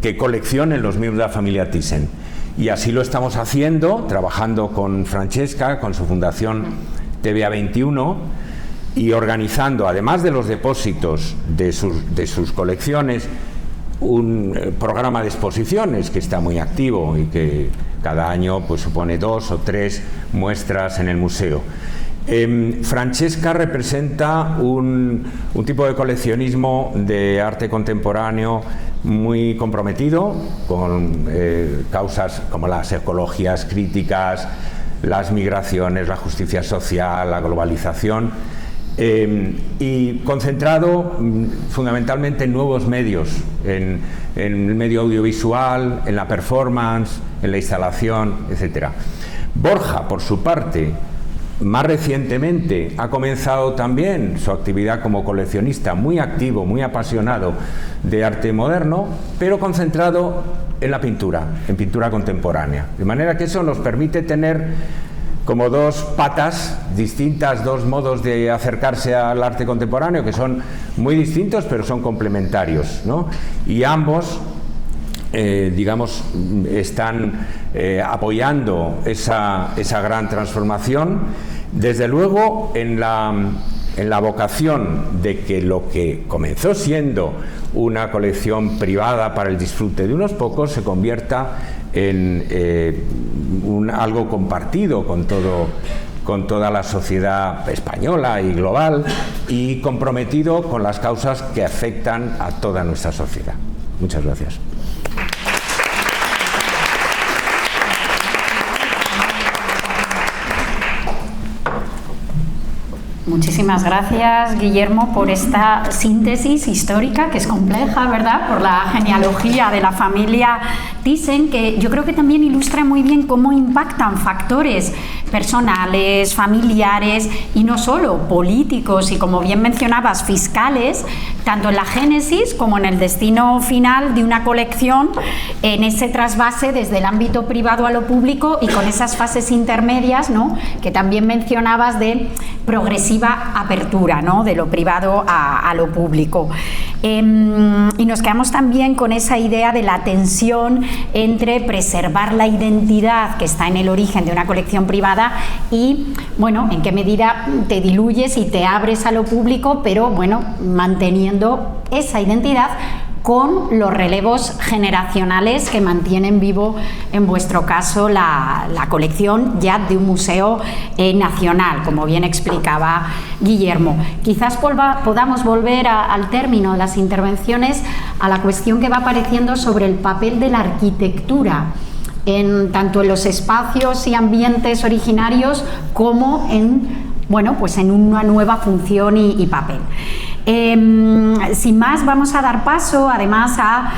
que coleccionen los miembros de la familia Thyssen. Y así lo estamos haciendo, trabajando con Francesca, con su fundación TVA 21, y organizando, además de los depósitos de sus colecciones, un programa de exposiciones que está muy activo y que cada año pues supone 2 o 3 muestras en el museo. Francesca representa un tipo de coleccionismo de arte contemporáneo muy comprometido con causas como las ecologías críticas, las migraciones, la justicia social, la globalización, y concentrado fundamentalmente en nuevos medios, en el medio audiovisual, en la performance, en la instalación, etc. Borja, por su parte, más recientemente ha comenzado también su actividad como coleccionista, muy activo, muy apasionado de arte moderno, pero concentrado en la pintura, en pintura contemporánea. De manera que eso nos permite tener como 2 patas distintas, 2 modos de acercarse al arte contemporáneo, que son muy distintos, pero son complementarios, ¿no? Y ambos, digamos, están apoyando esa gran transformación. Desde luego, en la en la vocación de que lo que comenzó siendo una colección privada para el disfrute de unos pocos se convierta en algo compartido con toda la sociedad española y global, y comprometido con las causas que afectan a toda nuestra sociedad. Muchas gracias. Muchísimas gracias, Guillermo, por esta síntesis histórica, que es compleja, ¿verdad?, por la genealogía de la familia Thyssen, que yo creo que también ilustra muy bien cómo impactan factores personales, familiares y no solo políticos y, como bien mencionabas, fiscales, tanto en la génesis como en el destino final de una colección, en ese trasvase desde el ámbito privado a lo público y con esas fases intermedias, ¿no?, que también mencionabas, de progresiva apertura, ¿no?, de lo privado a lo público. Y nos quedamos también con esa idea de la tensión entre preservar la identidad que está en el origen de una colección privada y, bueno, en qué medida te diluyes y te abres a lo público, pero, bueno, manteniendo esa identidad con los relevos generacionales que mantienen vivo, en vuestro caso, la colección ya de un museo nacional, como bien explicaba Guillermo. Quizás podamos volver al término de las intervenciones a la cuestión que va apareciendo sobre el papel de la arquitectura, tanto en los espacios y ambientes originarios como en una nueva función y papel. Sin más, vamos a dar paso además a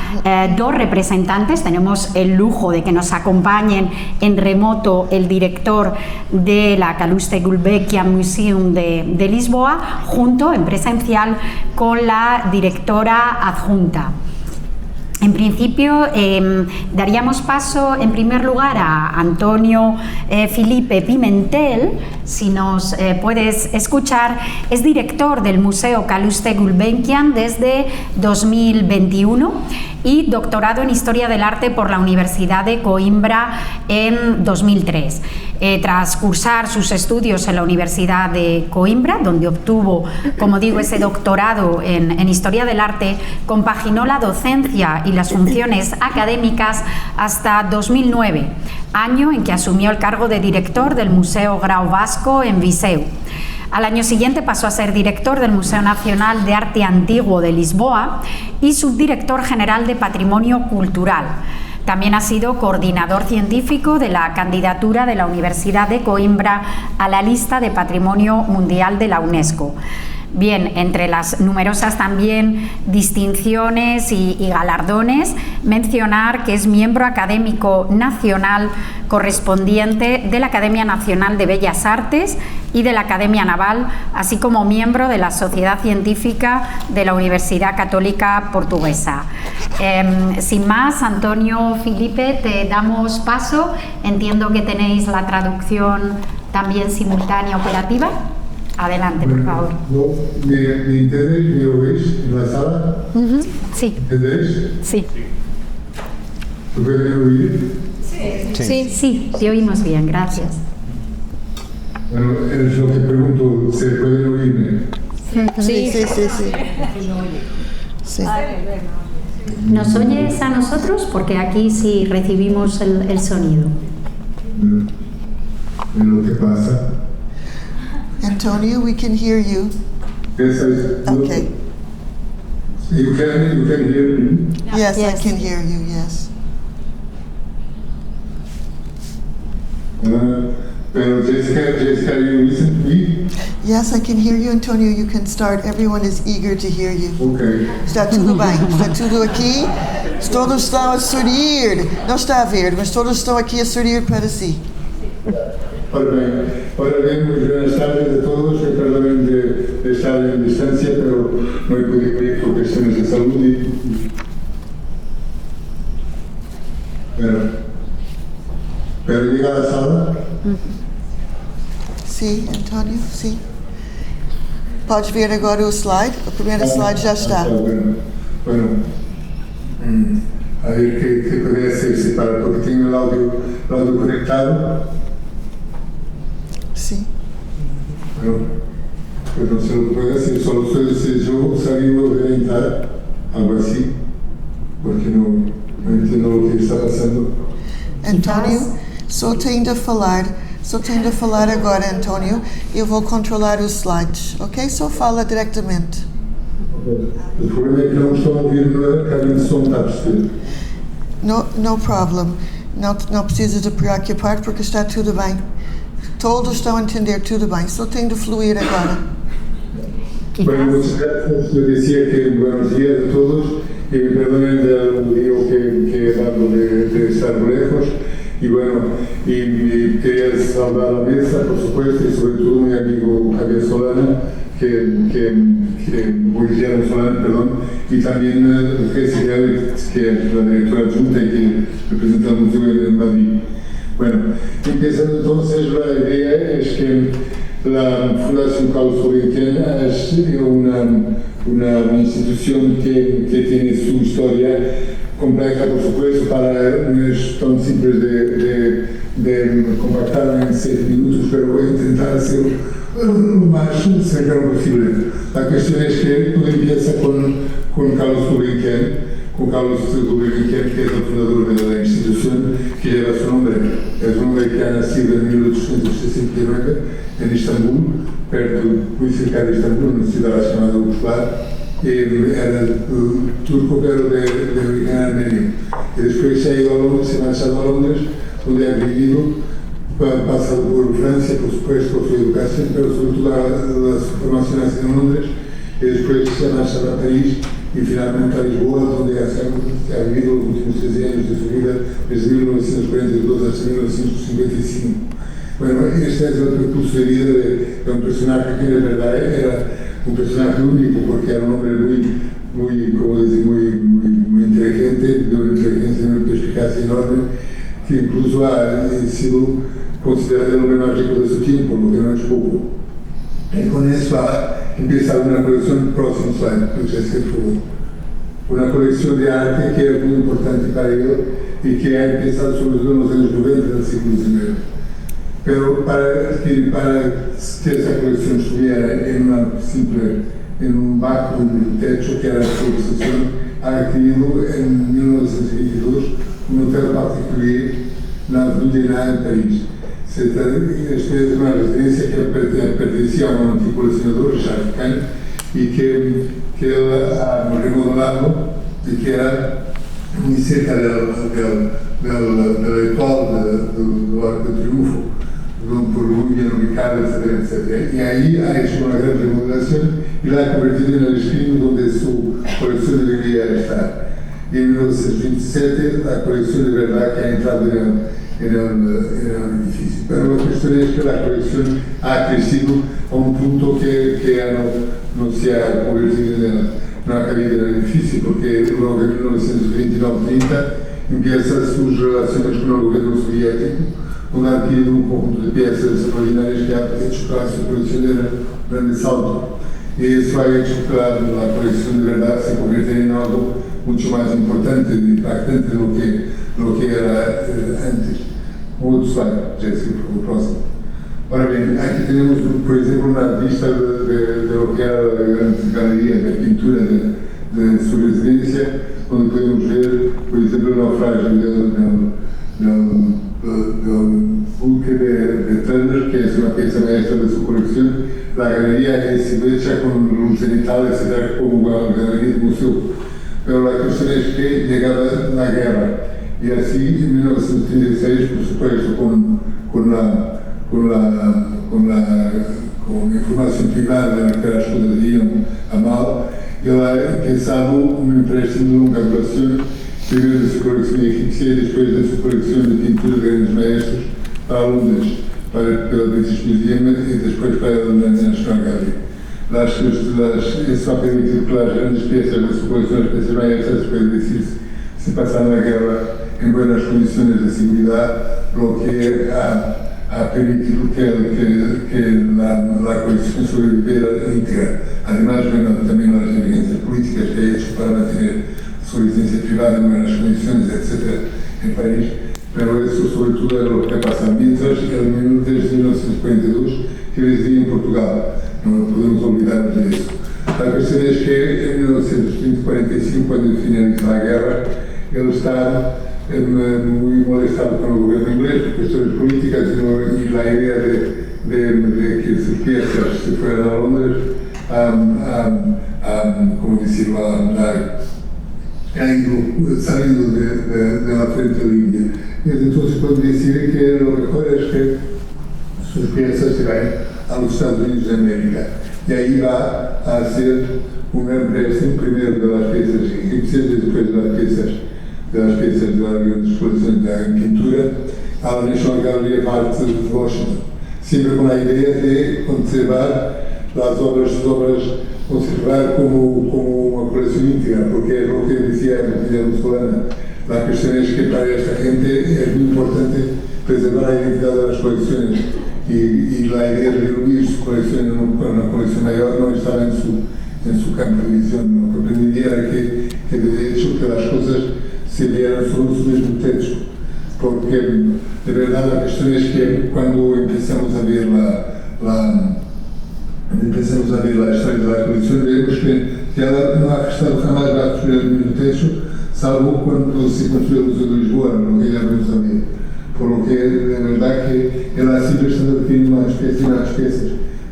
dos representantes. Tenemos el lujo de que nos acompañen en remoto el director de la Calouste Gulbenkian Museum de Lisboa, junto en presencial con la directora adjunta. En principio, daríamos paso en primer lugar a Antonio Filipe Pimentel. Si nos puedes escuchar, es director del Museo Calouste Gulbenkian desde 2021 y doctorado en Historia del Arte por la Universidad de Coimbra en 2003. Tras cursar sus estudios en la Universidad de Coimbra, donde obtuvo, como digo, ese doctorado en Historia del Arte, compaginó la docencia y las funciones académicas hasta 2009, año en que asumió el cargo de director del Museo Grao Vasco en Viseu. Al año siguiente pasó a ser director del Museo Nacional de Arte Antiguo de Lisboa y subdirector general de Patrimonio Cultural. También ha sido coordinador científico de la candidatura de la Universidad de Coimbra a la lista de Patrimonio Mundial de la UNESCO. Bien, entre las numerosas también distinciones y galardones, mencionar que es miembro académico nacional correspondiente de la Academia Nacional de Bellas Artes y de la Academia Naval, así como miembro de la Sociedad Científica de la Universidad Católica Portuguesa. Sin más, Antonio Filipe, te damos paso. Entiendo que tenéis la traducción también simultánea operativa. Adelante, por favor. ¿Me entendéis? ¿Me oís en la sala? Sí. ¿Entendéis? Sí. ¿Me pueden oír? Sí, te oímos bien, gracias. Bueno, es lo que pregunto, ¿se pueden oírme? Sí. ¿Nos oyes a nosotros? Porque aquí sí recibimos el sonido. Lo que pasa. Antonio, we can hear you. Yes, Okay. You can hear me? Yes, I can hear you, yes. Pero Jessica, you listen to me? Yes, I can hear you, Antonio. You can start. Everyone is eager to hear you. Ok. Está tudo bem? Está tudo aqui? Todos estão a sorrir. Não está a ver, mas todos estão aqui a sorrir para si. Ora bem, muy buenas tardes a todos. Eu perdón de estar en distancia, pero no he podido ir por cuestiones de salud pero llega a la sala. Sim, António, sim. Pode ver agora o slide. O primeiro slide já está. Bueno. A ver qué puede hacerse para, porque tengo el audio conectado. Sim. Bueno. Pues no sé lo que puede hacer, solo sé yo sabiendo orientar algo así, porque no entiendo lo que está pasando. António, só tendo a falar agora, António. Eu vou controlar os slides, ok? Só fala diretamente. O problema é que não estão a ouvir cada um som, está a perceber? No problem. Não precisa de preocupar porque está tudo bem. Todos estão a entender tudo bem. Só tem de fluir agora. Bueno, muchas gracias. Yo decía que buenos días a todos y me perdonen del lío que he dado de estar lejos. Y bueno, y quería saludar a la mesa, por supuesto, y sobre todo mi amigo Javier Solana, Guillermo Solana, perdón, y también Jessica, que es la directora adjunta y que representa el museo en Madrid. Bueno, empezando entonces, la idea es que la Fundación Carlos Gulbenkian es una institución que tiene su historia compleja, por supuesto, no es tan simple de compactar en 7 minutos, pero voy a intentar hacerlo lo más cercano posible. La cuestión es que todo empieza con Carlos Gulbenkian, que es el fundador de la institución que lleva su nombre. Es un hombre que ha nacido en 1869 en Istambul, muy cerca de Istambul, en una ciudad llamada Uflar. Era turco, pero de origen armenio. Y después se ha marchado a Londres, donde ha vivido, pasado por Francia, por supuesto, por su educación, pero sobre todo su formación ha sido en Londres. Y después se ha marchado a París y finalmente a Lisboa, donde ha vivido los últimos 13 años de su vida, desde 1942 hasta 1955. Bueno, este es el percurso de vida de un personaje que de verdad era un personaje único, porque era un hombre muy inteligente, de una inteligencia y una perspicacia enorme, que incluso ha sido considerado el hombre más rico de su tiempo, lo que no es poco. Y con eso ha empezado una colección, próximo slide, una colección de arte que era muy importante para él y que ha empezado sobre todo en los años 90 del siglo XIX. Pero para que esa colección estuviera en un bajo en el techo, que era su obsesión, ha adquirido en 1922 un hotel particular en la Rue de Nat en París. Esta es una residencia que pertenecía a un antiguo coleccionador, Charles Kahn, y que él ha remodelado y que era muy cerca del Etoile del Arco de Triunfo, por muy bien ubicado, etc. Y ahí ha hecho una gran remodelación y la ha convertido en el espíritu donde su colección debería estar. Y en 1927 la colección de verdad que ha entrado en el edificio. Pero la cuestión es que la colección ha crecido a un punto que ya no se ha convertido no ha cabido en el edificio, porque luego en 1929-30 empiezan sus relaciones con el gobierno soviético, donde ha adquirido un conjunto de piezas extraordinarias que ha hecho que su colección era un grande salto. Y eso ha hecho que la colección de verdad se convirtiera en algo mucho más importante e impactante de lo que era antes. Outro slide, Jessica, por favor, próximo. Ahora bien, aquí tenemos, por ejemplo, una vista de lo que era la gran galería de pintura de su residencia, donde podemos ver, por ejemplo, el naufragio del buque de Turner, que es una pieza maestra de su colección. La galería es hecha con luz cenital, etc., como una galería de museo. Pero la cuestión es que llegaba la guerra, y así en 1936, por supuesto, con información privada que las cosas iban a mal, él ha pensado un empréstimo de longa duración, primero de su colección egipcia y después de su colección de pinturas de grandes maestros para Londres, para el British Museum y después para la National Gallery. Eso ha permitido que las grandes piezas de su colección, las piezas maestras, se puede decir, se pasaron la guerra en buenas condiciones de seguridad, lo que ha permitido que la colección sobreviviera íntegra. Además, bueno, también las diligencias políticas que ha hecho para mantener su licencia privada en buenas condiciones, etc., en París. Pero eso, sobre todo, era lo que ha pasado. Mientras, el menú desde 1942, que residía en Portugal. no podemos olvidarnos de eso. La cuestión es que en 1945, cuando finaliza la guerra, él está muy molestado con el gobierno inglés por cuestiones políticas y la idea de que sus piezas se fueran a Londres, como decirlo, ha ido saliendo de la frente línea. Entonces, cuando decide que lo mejor es que sus piezas se vayan a los Estados Unidos de América. Y ahí va a hacer una empresa, primero de las piezas egipcias y después de las piezas de las grandes colecciones de pintura, a la National Gallery of Art de Washington. Siempre con la idea de conservar las obras, conservar como una colección íntegra, porque es lo que decía Guillermo Solana. La cuestión es que para esta gente es muy importante preservar la identidad de las colecciones y la idea de diluir su colección en una colección mayor no estaba en su campo de visión. Lo que pretendía era que de hecho que las cosas se vieran sobre su mismo techo, porque de verdad la cuestión es que cuando empezamos a ver la historia de la colección, vemos que ela no ha estado jamás bajo el mismo techo, salvo cuando se construyó el Museo de Lisboa, lo que ya vamos a ver. Por lo que de verdad que ela siempre está adquiriendo más piezas.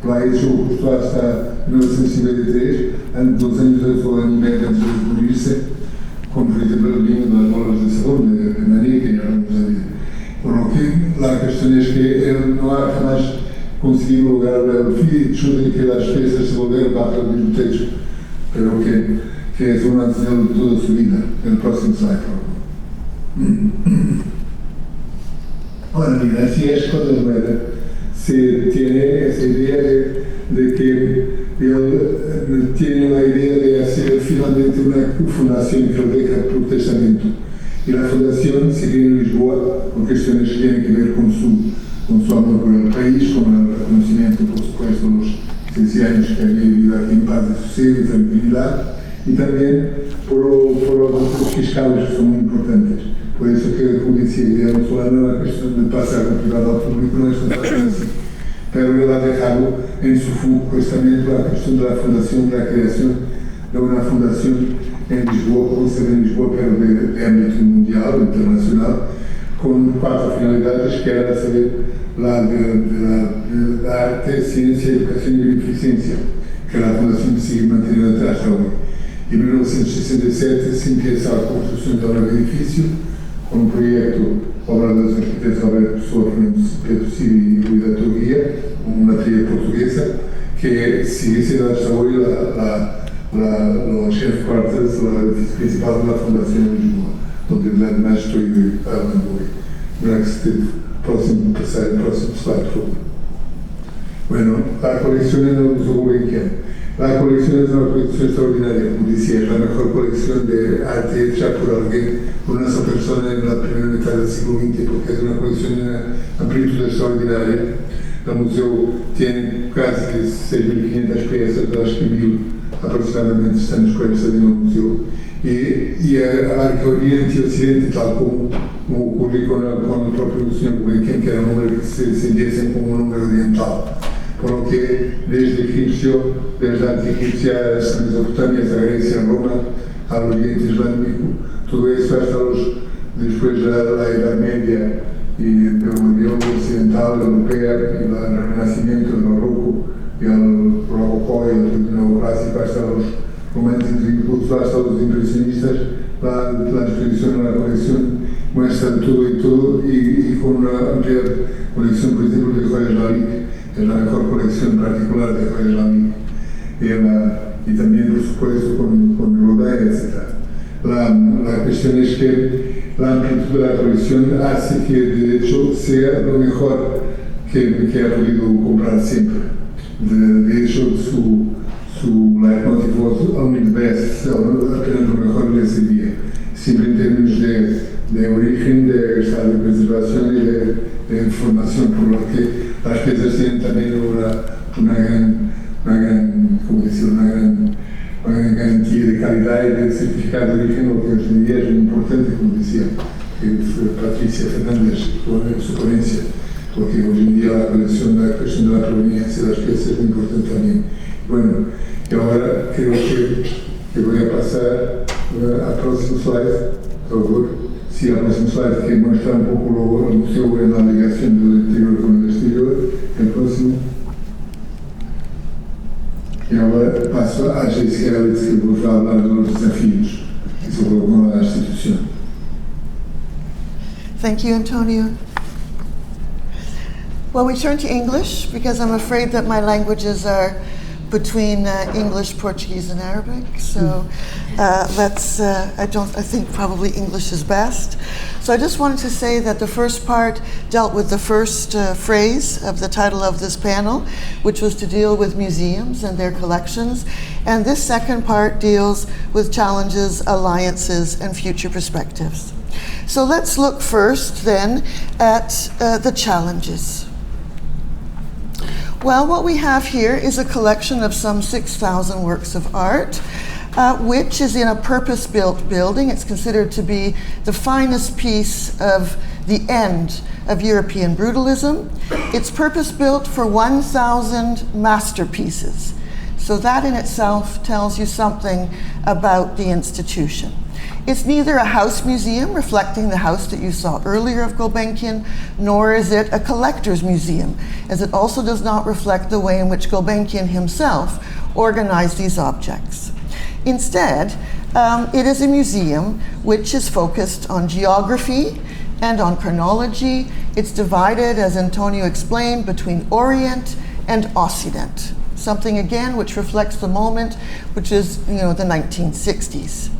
Lo ha hecho justo hasta 1953, dos años de su alimento antes de morirse, como por ejemplo el vino de las bolas de sabón de María, que ya vamos a ver. Por lo que la cuestión es que él no ha jamás conseguido lograr el fecho de que las piezas se volvieran bajo el mismo techo, pero que es un ansiedad de toda su vida, el próximo slide. Ahora, mira, así es cuando se tiene esa idea de que él tiene la idea de hacer finalmente una fundación que lo deja por testamento. Y la fundación se viene en Lisboa por cuestiones que tienen que ver con su amor por el país, con el reconocimiento, por supuesto, de los 16 años que había vivido aquí en paz, de sossego y tranquilidad, y también por los fiscales que son muy importantes. Por eso que, como decía Guillermo Solana, la cuestión de pasar do privado ao público no es tan fácil así. Pero él ha dejado en su justamente la cuestión de la fundación, de la creación de una fundación en Lisboa, con sede en Lisboa, pero de ámbito mundial, internacional, con 4 finalidades que eran saber la arte, ciencia, educación y beneficencia, que la fundación sigue manteniendo hasta hoy. En 1967 se empieza a construcción de un edificio con un proyecto obra de los arquitectos Alberto Pessoa, Pedro Cid y Luísa Torguía, una tría portuguesa, que sigue siendo hasta hoy los headquarters, el edificio principal de la Fundación de Lisboa, donde además estoy hablando hoy. Next, próximo slide, por favor. Bueno, la colección en el Museo Gulbenkian. La colección es una colección extraordinaria, como decía, es la mejor colección de arte hecha por alguien, por una sola persona en la primera mitad del siglo XX, porque es una colección de una amplitud extraordinaria. El museo tiene casi 6.500 piezas, de las que 1.000 aproximadamente están en las colecciones del museo. Y abarca Oriente y Occidente, tal como ocurrió con el propio Sr. Gulbenkian, que era un número que se entendiesen como un número oriental. Por lo que desde la antigüedad a las Mesopotamias, a Grecia, a Roma, al Oriente Islámico, todo eso hasta después de la Edad Media y de la Unión Occidental, Europea, y el Renacimiento, el Barroco, y el Rococó, y el Neoclásico, hasta los románticos, incluso hasta los impresionistas, la exposición de la colección muestra todo y con una amplia colección, por ejemplo, de joyas Lalique. Es la mejor colección particular de joyas Lalique. Y también, por supuesto, con Rodin, etc. La cuestión es que la amplitud de la colección hace que, de hecho, sea lo mejor que ha podido comprar siempre. De hecho, su leitmotiv was only the best, apenas lo mejor de ese día. Siempre en términos de origen, de estado de preservación y de información, por lo que las piezas tienen también una gran garantía de calidad y de certificado de origen, lo que hoy en día es muy importante, como decía Patricia Fernández en su ponencia. porque hoy en día la cuestión de la proveniencia de las piezas es muy importante también. Bueno, y ahora creo que voy a pasar al próximo slide, por favor. Sí, al próximo slide, que muestra un poco luego el museo en la ligación del interior con el exterior. El próximo. E agora passo à Jéssica Elitz, que vos vai falar dos desafios que se colocam à instituição. Thank you, Antonio. Well, we turn to English because I'm afraid that my languages are between English, Portuguese, and Arabic. So I think probably English is best. So I just wanted to say that the first part dealt with the first phrase of the title of this panel, which was to deal with museums and their collections. And this second part deals with challenges, alliances, and future perspectives. So let's look first then at the challenges. Well, what we have here is a collection of some 6,000 works of art, which is in a purpose-built building. It's considered to be the finest piece of the end of European brutalism. It's purpose-built for 1,000 masterpieces. So that in itself tells you something about the institution. It's neither a house museum reflecting the house that you saw earlier of Gulbenkian, nor is it a collector's museum, as it also does not reflect the way in which Gulbenkian himself organized these objects. Instead, it is a museum which is focused on geography and on chronology. It's divided, as Antonio explained, between Orient and Occident, something again which reflects the moment, which is the 1960s.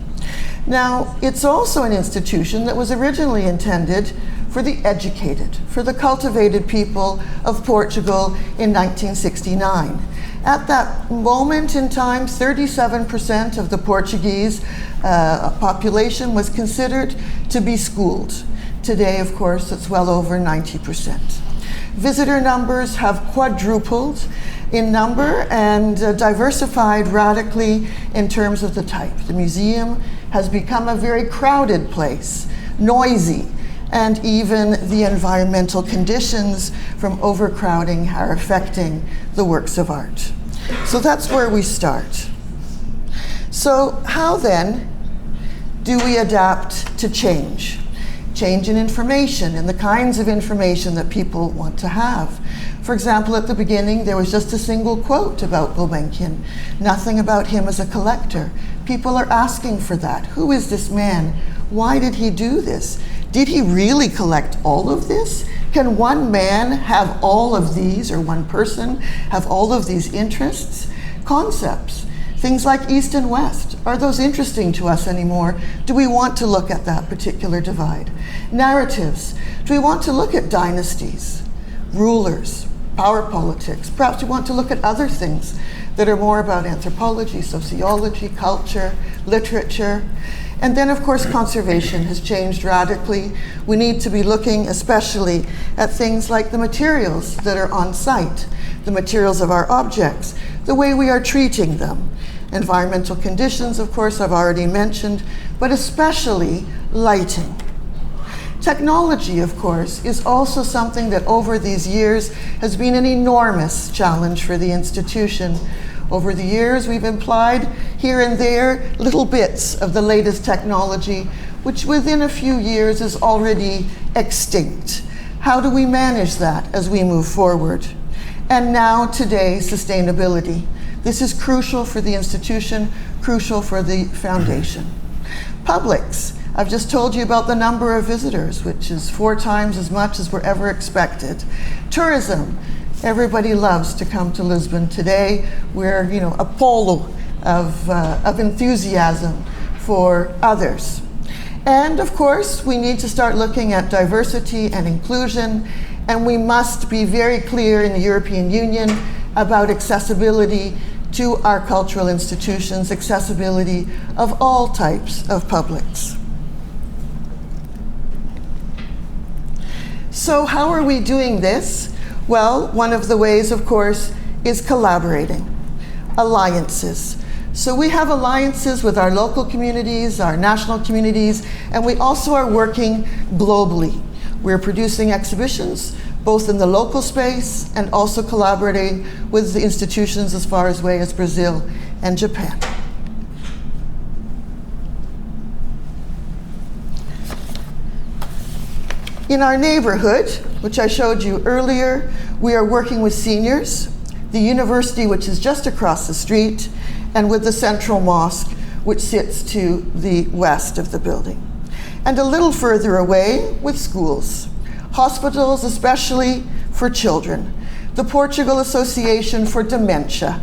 Now, it's also an institution that was originally intended for the educated, for the cultivated people of Portugal in 1969. At that moment in time, 37% of the Portuguese population was considered to be schooled. Today, of course, it's well over 90%. Visitor numbers have quadrupled in number and diversified radically in terms of the type. The museum has become a very crowded place, noisy, and even the environmental conditions from overcrowding are affecting the works of art. So that's where we start. So how then do we adapt to change? Change in information and the kinds of information that people want to have. For example, at the beginning, there was just a single quote about Gulbenkian, nothing about him as a collector. People are asking for that. Who is this man? Why did he do this? Did he really collect all of this? Can one man have all of these, or one person have all of these interests? Concepts. Things like East and West, are those interesting to us anymore? Do we want to look at that particular divide? Narratives. Do we want to look at dynasties, rulers, power politics? Perhaps we want to look at other things that are more about anthropology, sociology, culture, literature. And then, of course, conservation has changed radically. We need to be looking especially at things like the materials that are on site, the materials of our objects, the way we are treating them. Environmental conditions, of course, I've already mentioned, but especially lighting. Technology, of course, is also something that over these years has been an enormous challenge for the institution. Over the years, we've employed here and there little bits of the latest technology, which within a few years is already extinct. How do we manage that as we move forward? And now, today, sustainability. This is crucial for the institution, crucial for the foundation. Publics. I've just told you about the number of visitors, which is 4 times as much as were ever expected. Tourism. Everybody loves to come to Lisbon today. We're, a polo of enthusiasm for others. And of course, we need to start looking at diversity and inclusion, and we must be very clear in the European Union about accessibility to our cultural institutions, accessibility of all types of publics. So how are we doing this? Well, one of the ways, of course, is collaborating, alliances. So we have alliances with our local communities, our national communities, and we also are working globally. We're producing exhibitions both in the local space and also collaborating with the institutions as far away as Brazil and Japan. In our neighborhood, which I showed you earlier, we are working with seniors, the university, which is just across the street, and with the Central Mosque, which sits to the west of the building. And a little further away with schools, hospitals, especially for children, the Portugal Association for Dementia.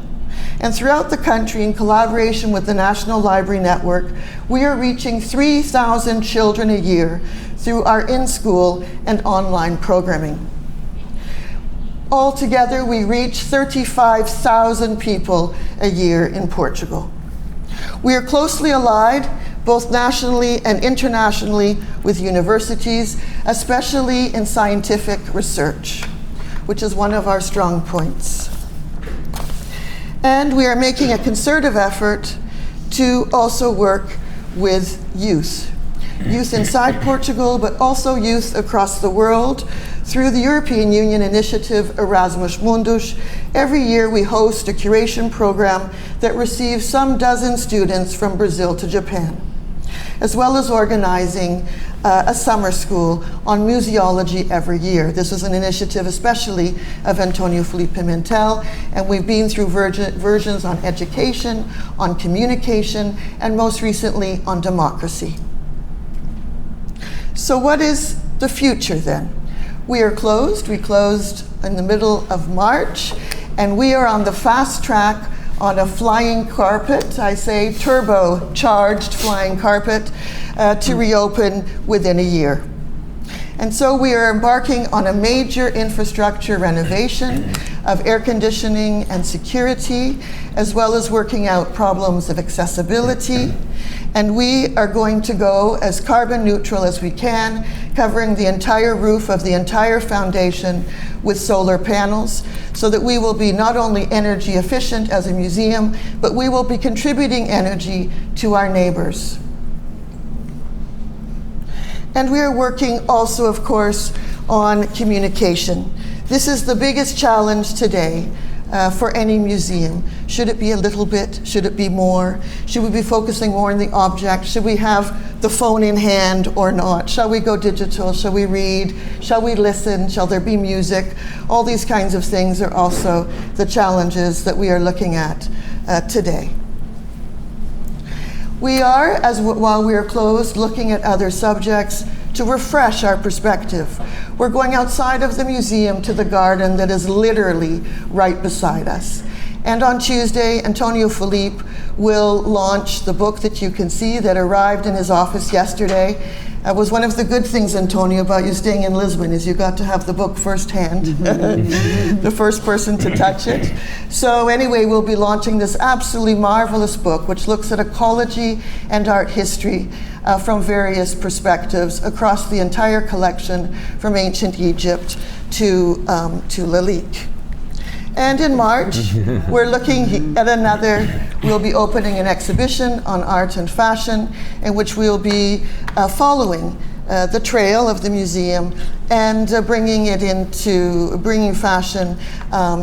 And throughout the country, in collaboration with the National Library Network, we are reaching 3,000 children a year through our in-school and online programming. Altogether, we reach 35,000 people a year in Portugal. We are closely allied, both nationally and internationally, with universities, especially in scientific research, which is one of our strong points. And we are making a concerted effort to also work with youth inside Portugal, but also youth across the world. Through the European Union initiative Erasmus Mundus, every year we host a curation program that receives some dozen students from Brazil to Japan, as well as organizing a summer school on museology every year. This is an initiative especially of Antonio Felipe Pimentel, and we've been through versions on education, on communication, and most recently on democracy. So what is the future then? We are closed. We closed in the middle of March, and we are on the fast track on a flying carpet, I say turbo-charged flying carpet, to reopen within a year. And so we are embarking on a major infrastructure renovation of air conditioning and security, as well as working out problems of accessibility. And we are going to go as carbon neutral as we can, covering the entire roof of the entire foundation with solar panels, so that we will be not only energy efficient as a museum, but we will be contributing energy to our neighbors. And we are working also, of course, on communication. This is the biggest challenge today for any museum. Should it be a little bit? Should it be more? Should we be focusing more on the object? Should we have the phone in hand or not? Shall we go digital? Shall we read? Shall we listen? Shall there be music? All these kinds of things are also the challenges that we are looking at today. We are, while we are closed, looking at other subjects to refresh our perspective. We're going outside of the museum to the garden that is literally right beside us. And on Tuesday, Antonio Felipe will launch the book that you can see that arrived in his office yesterday. Was one of the good things, Antonio, about you staying in Lisbon is you got to have the book firsthand, the first person to touch it. So anyway, we'll be launching this absolutely marvelous book, which looks at ecology and art history from various perspectives across the entire collection, from ancient Egypt to Lalique. And in March, we're looking at we'll be opening an exhibition on art and fashion, in which we'll be following the trail of the museum and bringing fashion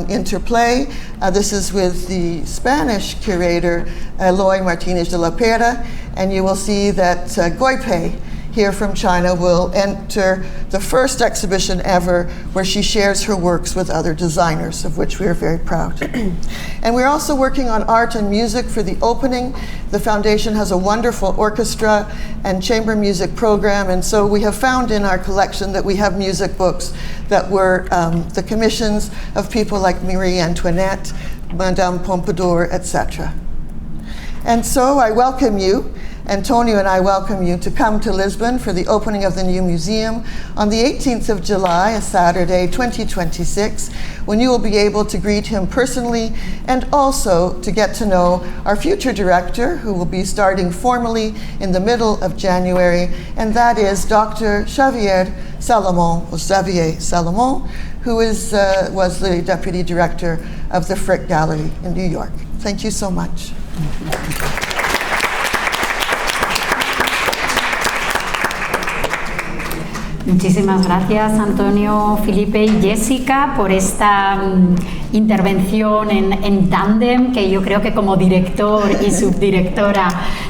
into play. This is with the Spanish curator, Eloy Martinez de la Pera, and you will see that Guipei here from China will enter the first exhibition ever where she shares her works with other designers, of which we are very proud. And we're also working on art and music for the opening. The foundation has a wonderful orchestra and chamber music program, and so we have found in our collection that we have music books that were the commissions of people like Marie Antoinette, Madame Pompadour, etc. And so I welcome you. Antonio and I welcome you to come to Lisbon for the opening of the new museum on the 18th of July, a Saturday, 2026, when you will be able to greet him personally and also to get to know our future director, who will be starting formally in the middle of January, and that is Dr. Xavier Salomon, who was the deputy director of the Frick Gallery in New York. Thank you so much. Muchísimas gracias, Antonio, Felipe y Jessica, por esta intervención en tándem, que yo creo que como director y subdirectora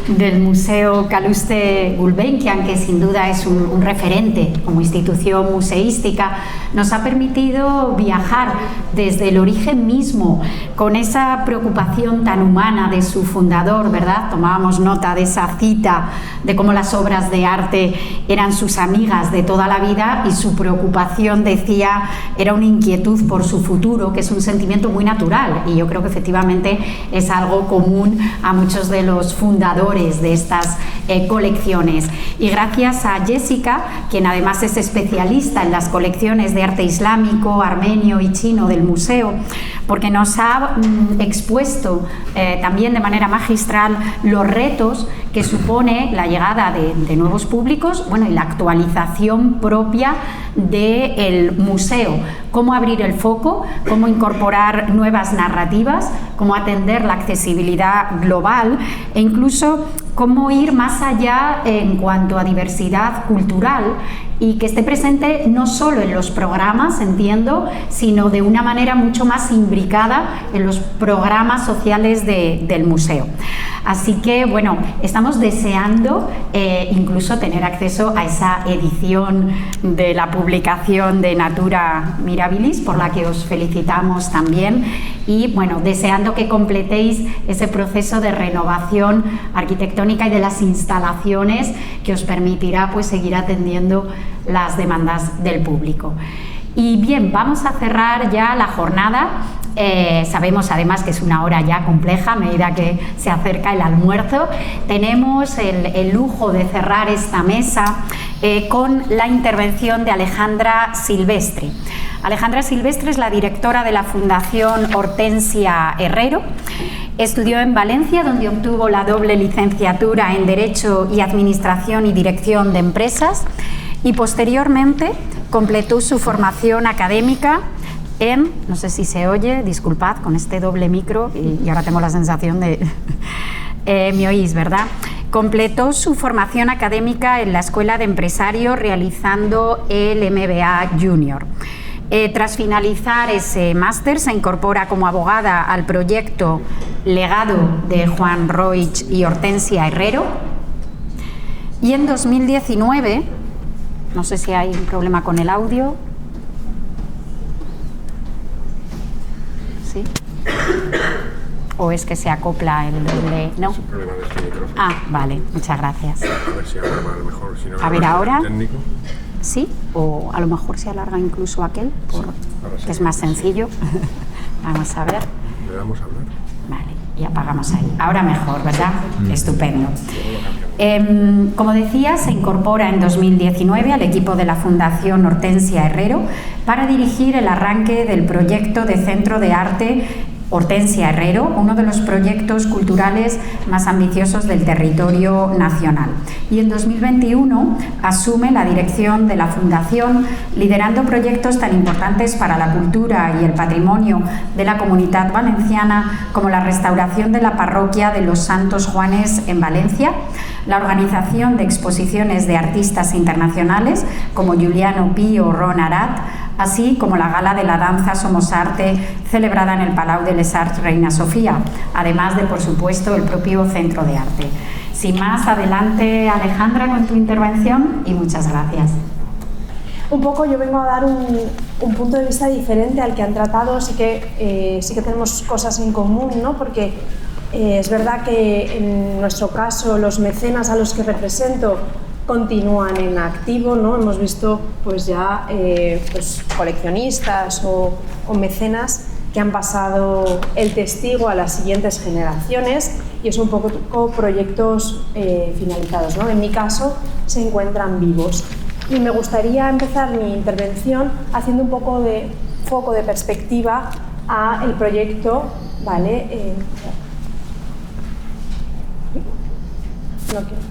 del Museo Calouste Gulbenkian, que sin duda es un referente como institución museística, nos ha permitido viajar desde el origen mismo, con esa preocupación tan humana de su fundador, ¿verdad? Tomábamos nota de esa cita de cómo las obras de arte eran sus amigas de toda la vida, y su preocupación, decía, era una inquietud por su futuro, que es un sentimiento muy natural, y yo creo que efectivamente es algo común a muchos de los fundadores de estas colecciones. Y gracias a Jessica, quien además es especialista en las colecciones de arte islámico, armenio y chino del museo, porque nos ha expuesto también de manera magistral los retos que supone la llegada de nuevos públicos, bueno, y la actualización propia del museo, cómo abrir el foco, cómo incorporar nuevas narrativas, cómo atender la accesibilidad global e incluso cómo ir más allá en cuanto a diversidad cultural, y que esté presente no solo en los programas, entiendo, sino de una manera mucho más imbricada en los programas sociales del museo. Así que, bueno, estamos deseando incluso tener acceso a esa edición de la publicación de Natura Mirabilis, por la que os felicitamos también, y, bueno, deseando que completéis ese proceso de renovación arquitectónica y de las instalaciones que os permitirá, pues, seguir atendiendo las demandas del público. Y bien, vamos a cerrar ya la jornada. Sabemos además que es una hora ya compleja a medida que se acerca el almuerzo. Tenemos el lujo de cerrar esta mesa con la intervención de Alejandra Silvestre. Alejandra Silvestre es la directora de la Fundación Hortensia Herrero. Estudió en Valencia, donde obtuvo la doble licenciatura en Derecho y Administración y Dirección de Empresas, y posteriormente completó su formación académica en, no sé si se oye, disculpad con este doble micro y ahora tengo la sensación de... ¿me oís, verdad? Completó su formación académica en la Escuela de Empresarios realizando el MBA Junior. Tras finalizar ese máster, se incorpora como abogada al proyecto Legado de Juan Roig y Hortensia Herrero, y en 2019, no sé si hay un problema con el audio. ¿Sí? ¿O es que se acopla el doble? ¿No? Es un problema de este micrófono. Ah, vale, muchas gracias. A ver si ahora va a lo mejor. Si no, A ver, ahora. Técnico. Sí, o a lo mejor se alarga incluso aquel, que es más sencillo. Vamos a ver. Le damos a hablar. Vale, y apagamos ahí. Ahora mejor, ¿verdad? Estupendo. Como decía, se incorpora en 2019 al equipo de la Fundación Hortensia Herrero para dirigir el arranque del proyecto de Centro de Arte Hortensia Herrero, uno de los proyectos culturales más ambiciosos del territorio nacional. Y en 2021 asume la dirección de la Fundación, liderando proyectos tan importantes para la cultura y el patrimonio de la Comunidad Valenciana como la restauración de la parroquia de los Santos Juanes en Valencia, la organización de exposiciones de artistas internacionales como Juliano Pi o Ron Arat, así como la Gala de la Danza Somos Arte, celebrada en el Palau de les Arts Reina Sofía, además de, por supuesto, el propio Centro de Arte. Sin más, adelante, Alejandra, con tu intervención, y muchas gracias. Un poco yo vengo a dar un punto de vista diferente al que han tratado. Sí que tenemos cosas en común, ¿no? Porque es verdad que en nuestro caso los mecenas a los que represento continúan en activo, ¿no? Hemos visto pues ya pues, coleccionistas o mecenas que han pasado el testigo a las siguientes generaciones, y es un poco proyectos finalizados, ¿no? En mi caso se encuentran vivos. Y me gustaría empezar mi intervención haciendo un poco de foco de perspectiva a el proyecto, ¿vale? No quiero.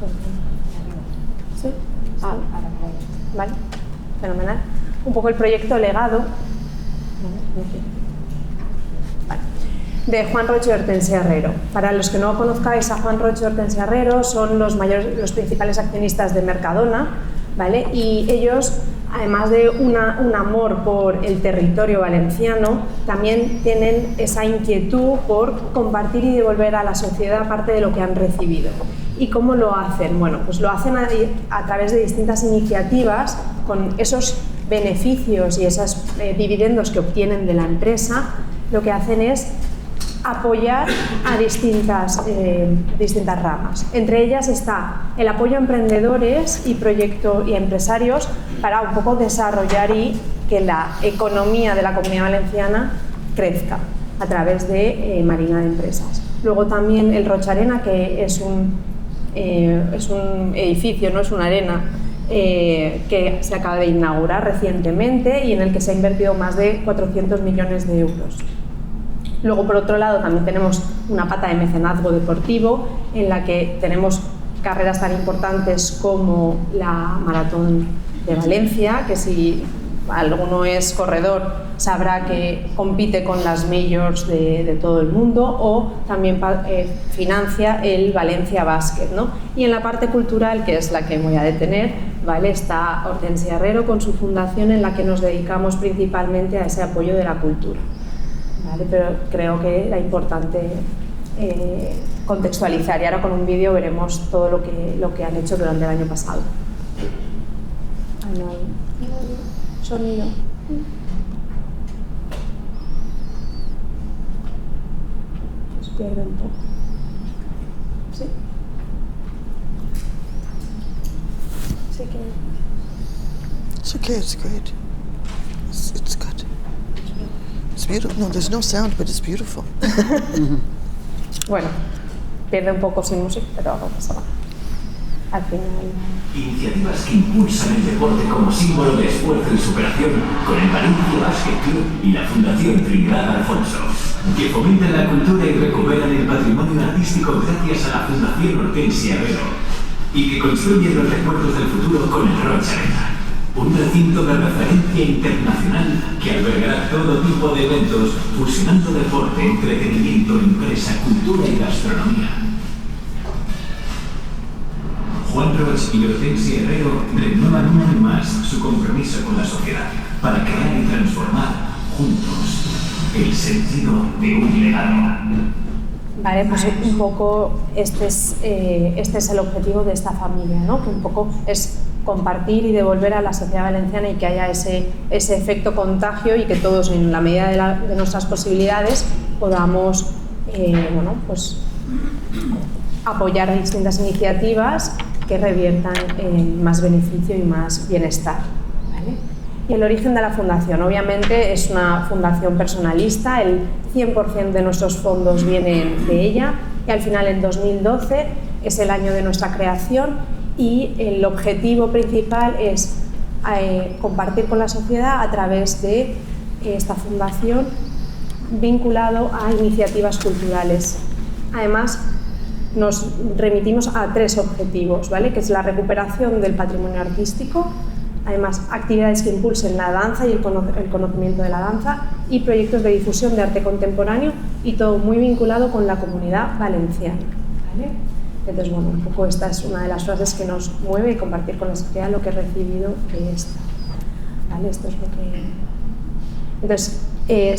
¿Sí? Ah, vale, fenomenal. Un poco el proyecto Legado, vale, de Juan Roig y Hortensia Herrero. Para los que no conozcáis a Juan Roig y Hortensia Herrero, son los principales accionistas de Mercadona, ¿vale? Y ellos además de un amor por el territorio valenciano, también tienen esa inquietud por compartir y devolver a la sociedad parte de lo que han recibido. ¿Y cómo lo hacen? Bueno, pues lo hacen a través de distintas iniciativas con esos beneficios y esos dividendos que obtienen de la empresa. Lo que hacen es apoyar a distintas ramas. Entre ellas está el apoyo a emprendedores y a empresarios para un poco desarrollar y que la economía de la Comunidad Valenciana crezca a través de Marina de Empresas. Luego también el Rocharena, que es un edificio, no es una arena, que se acaba de inaugurar recientemente y en el que se ha invertido más de 400 millones de euros. Luego, por otro lado, también tenemos una pata de mecenazgo deportivo en la que tenemos carreras tan importantes como la Maratón de Valencia, que si alguno es corredor sabrá que compite con las majors de todo el mundo, o también financia el Valencia Basket, ¿no? Y en la parte cultural, que es la que voy a detener, ¿vale?, está Hortensia Herrero con su fundación, en la que nos dedicamos principalmente a ese apoyo de la cultura. ¿Vale? Pero creo que era importante contextualizar, y ahora con un vídeo veremos todo lo que han hecho durante el año pasado. No hay sonido. Se pierde un poco. ¿Sí? Sí que... It's okay, it's great. It's good. It's beautiful. No, there's no sound, but it's beautiful. Bueno, pierde un poco sin música, pero no pasa nada. Al final... Iniciativas que impulsan el deporte como símbolo de esfuerzo y superación con el Valencia Basket Club y la Fundación Trinidad Alfonso, que fomentan la cultura y recuperan el patrimonio artístico gracias a la Fundación Hortensia Herrero, y que construyen los recuerdos del futuro con el Rocharena, un recinto de referencia internacional que albergará todo tipo de eventos fusionando deporte, entretenimiento, empresa, cultura y gastronomía. Juan Roch y Hortensia Herrero renuevan un año más su compromiso con la sociedad para crear y transformar juntos el sentido de un legado. Vale, pues un poco este es el objetivo de esta familia, ¿no? Que un poco es compartir y devolver a la sociedad valenciana y que haya ese efecto contagio, y que todos, en la medida de nuestras posibilidades, podamos pues apoyar distintas iniciativas que reviertan en más beneficio y más bienestar. ¿Vale? Y el origen de la fundación, obviamente, es una fundación personalista, el 100% de nuestros fondos vienen de ella, y al final, en 2012, es el año de nuestra creación, y el objetivo principal es compartir con la sociedad a través de esta fundación vinculado a iniciativas culturales. Además, nos remitimos a 3 objetivos, ¿vale?, que es la recuperación del patrimonio artístico, además actividades que impulsen la danza y el conocimiento de la danza, y proyectos de difusión de arte contemporáneo, y todo muy vinculado con la comunidad valenciana. ¿Vale? Entonces, bueno, un poco esta es una de las frases que nos mueve, y compartir con la sociedad lo que he recibido de esta. ¿Vale? Esto es lo que... Entonces,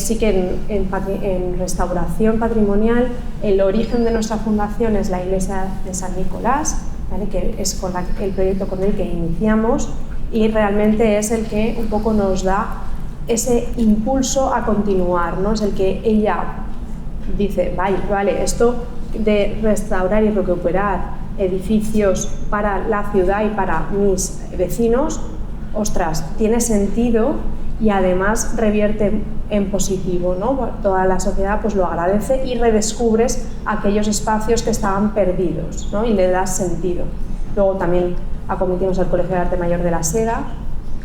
sí que en restauración patrimonial, el origen de nuestra fundación es la iglesia de San Nicolás, ¿vale?, que es el proyecto con el que iniciamos, y realmente es el que un poco nos da ese impulso a continuar, ¿no? Es el que ella dice, vale, esto de restaurar y recuperar edificios para la ciudad y para mis vecinos, ostras, tiene sentido, y además revierte en positivo, ¿no? Toda la sociedad pues lo agradece, y redescubres aquellos espacios que estaban perdidos, ¿no?, y le das sentido. Luego también acometimos al Colegio de Arte Mayor de la Seda,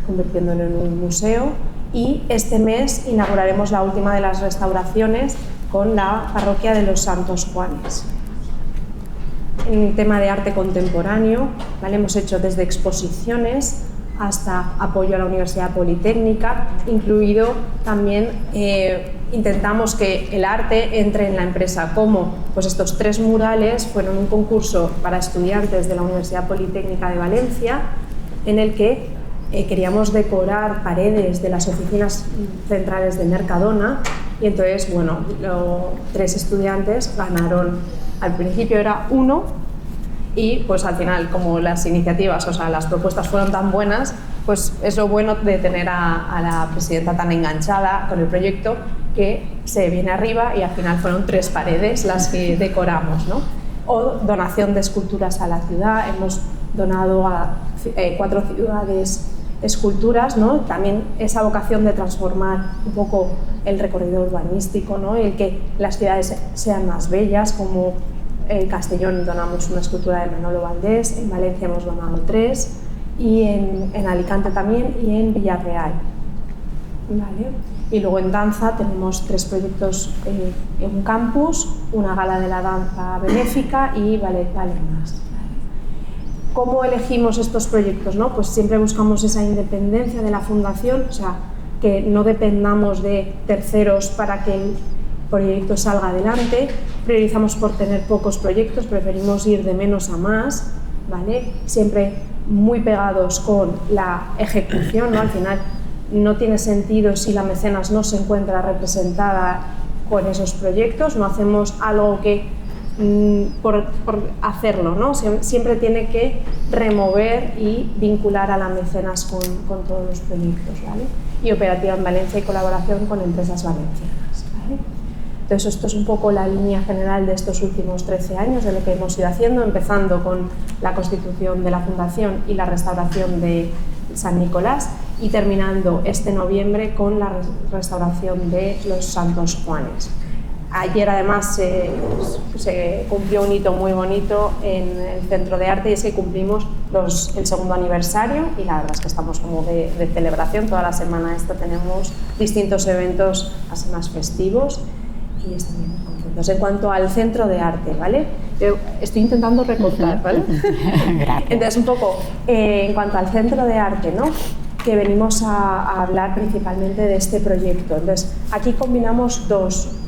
convirtiéndolo en un museo, y este mes inauguraremos la última de las restauraciones con la parroquia de los Santos Juanes. En tema de arte contemporáneo, ¿vale?, hemos hecho desde exposiciones hasta apoyo a la Universidad Politécnica, incluido también intentamos que el arte entre en la empresa, como pues estos 3 murales fueron un concurso para estudiantes de la Universidad Politécnica de Valencia, en el que queríamos decorar paredes de las oficinas centrales de Mercadona y entonces, bueno, 3 estudiantes ganaron. Al principio era 1 y pues al final, como las iniciativas, o sea, las propuestas fueron tan buenas, pues es lo bueno de tener a la presidenta tan enganchada con el proyecto que se viene arriba y al final fueron 3 paredes las que decoramos, ¿no? O donación de esculturas a la ciudad, hemos donado a 4 ciudades esculturas, ¿no? También esa vocación de transformar un poco el recorrido urbanístico, ¿no? El que las ciudades sean más bellas, como en Castellón donamos una escultura de Manolo Valdés, en Valencia hemos donado 3 y en Alicante también y en Villarreal, ¿vale? Y luego en danza tenemos 3 proyectos en un campus, una gala de la danza benéfica y ballet Más. ¿Cómo elegimos estos proyectos, no? Pues siempre buscamos esa independencia de la fundación, o sea, que no dependamos de terceros para que el proyecto salga adelante. Priorizamos por tener pocos proyectos, preferimos ir de menos a más, ¿vale? Siempre muy pegados con la ejecución, ¿no? Al final no tiene sentido si la mecenas no se encuentra representada con esos proyectos, no hacemos algo que por hacerlo, ¿no? Siempre tiene que remover y vincular a la mecenas con todos los proyectos, ¿vale? Y operativa en Valencia y colaboración con empresas valencianas, ¿vale? Entonces esto es un poco la línea general de estos últimos 13 años de lo que hemos ido haciendo, empezando con la constitución de la fundación y la restauración de San Nicolás y terminando este noviembre con la restauración de los Santos Juanes. Ayer además se cumplió un hito muy bonito en el Centro de Arte y es que cumplimos el 2.º aniversario y la verdad es que estamos como de celebración. Toda la semana tenemos distintos eventos así más festivos y estamos muy contentos. En cuanto al Centro de Arte, ¿vale? Yo estoy intentando recortar, ¿vale? Gracias. Entonces un poco en cuanto al Centro de Arte, ¿no? Que venimos a hablar principalmente de este proyecto. Entonces aquí combinamos 2.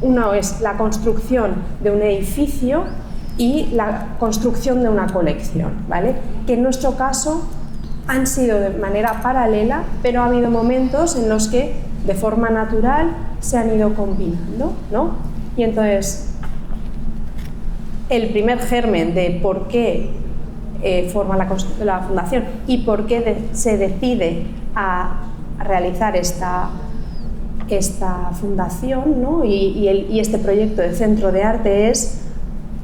Uno es la construcción de un edificio y la construcción de una colección, ¿vale? Que en nuestro caso han sido de manera paralela, pero ha habido momentos en los que de forma natural se han ido combinando, ¿no? Y entonces el primer germen de por qué forma la fundación y por qué se decide a realizar esta fundación, ¿no? y este proyecto de Centro de Arte es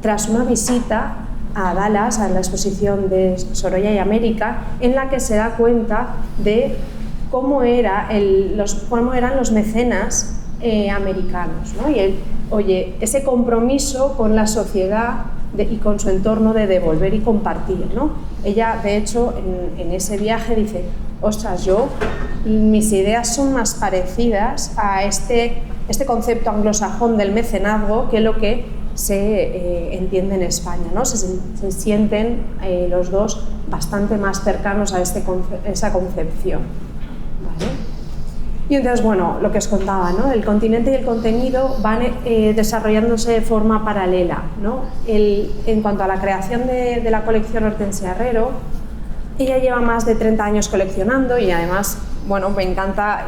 tras una visita a Dallas, a la exposición de Sorolla y América, en la que se da cuenta de cómo eran los mecenas americanos, ¿no? Y ese compromiso con la sociedad y con su entorno de devolver y compartir, ¿no? Ella, de hecho, en ese viaje dice: ostras, mis ideas son más parecidas a este concepto anglosajón del mecenazgo que lo que se entiende en España, ¿no? Se sienten los dos bastante más cercanos a esa concepción, ¿vale? Y entonces, bueno, lo que os contaba, ¿no? El continente y el contenido van desarrollándose de forma paralela, ¿no? En cuanto a la creación de la colección Hortensia Herrero, ella lleva más de 30 años coleccionando y además, bueno, me encanta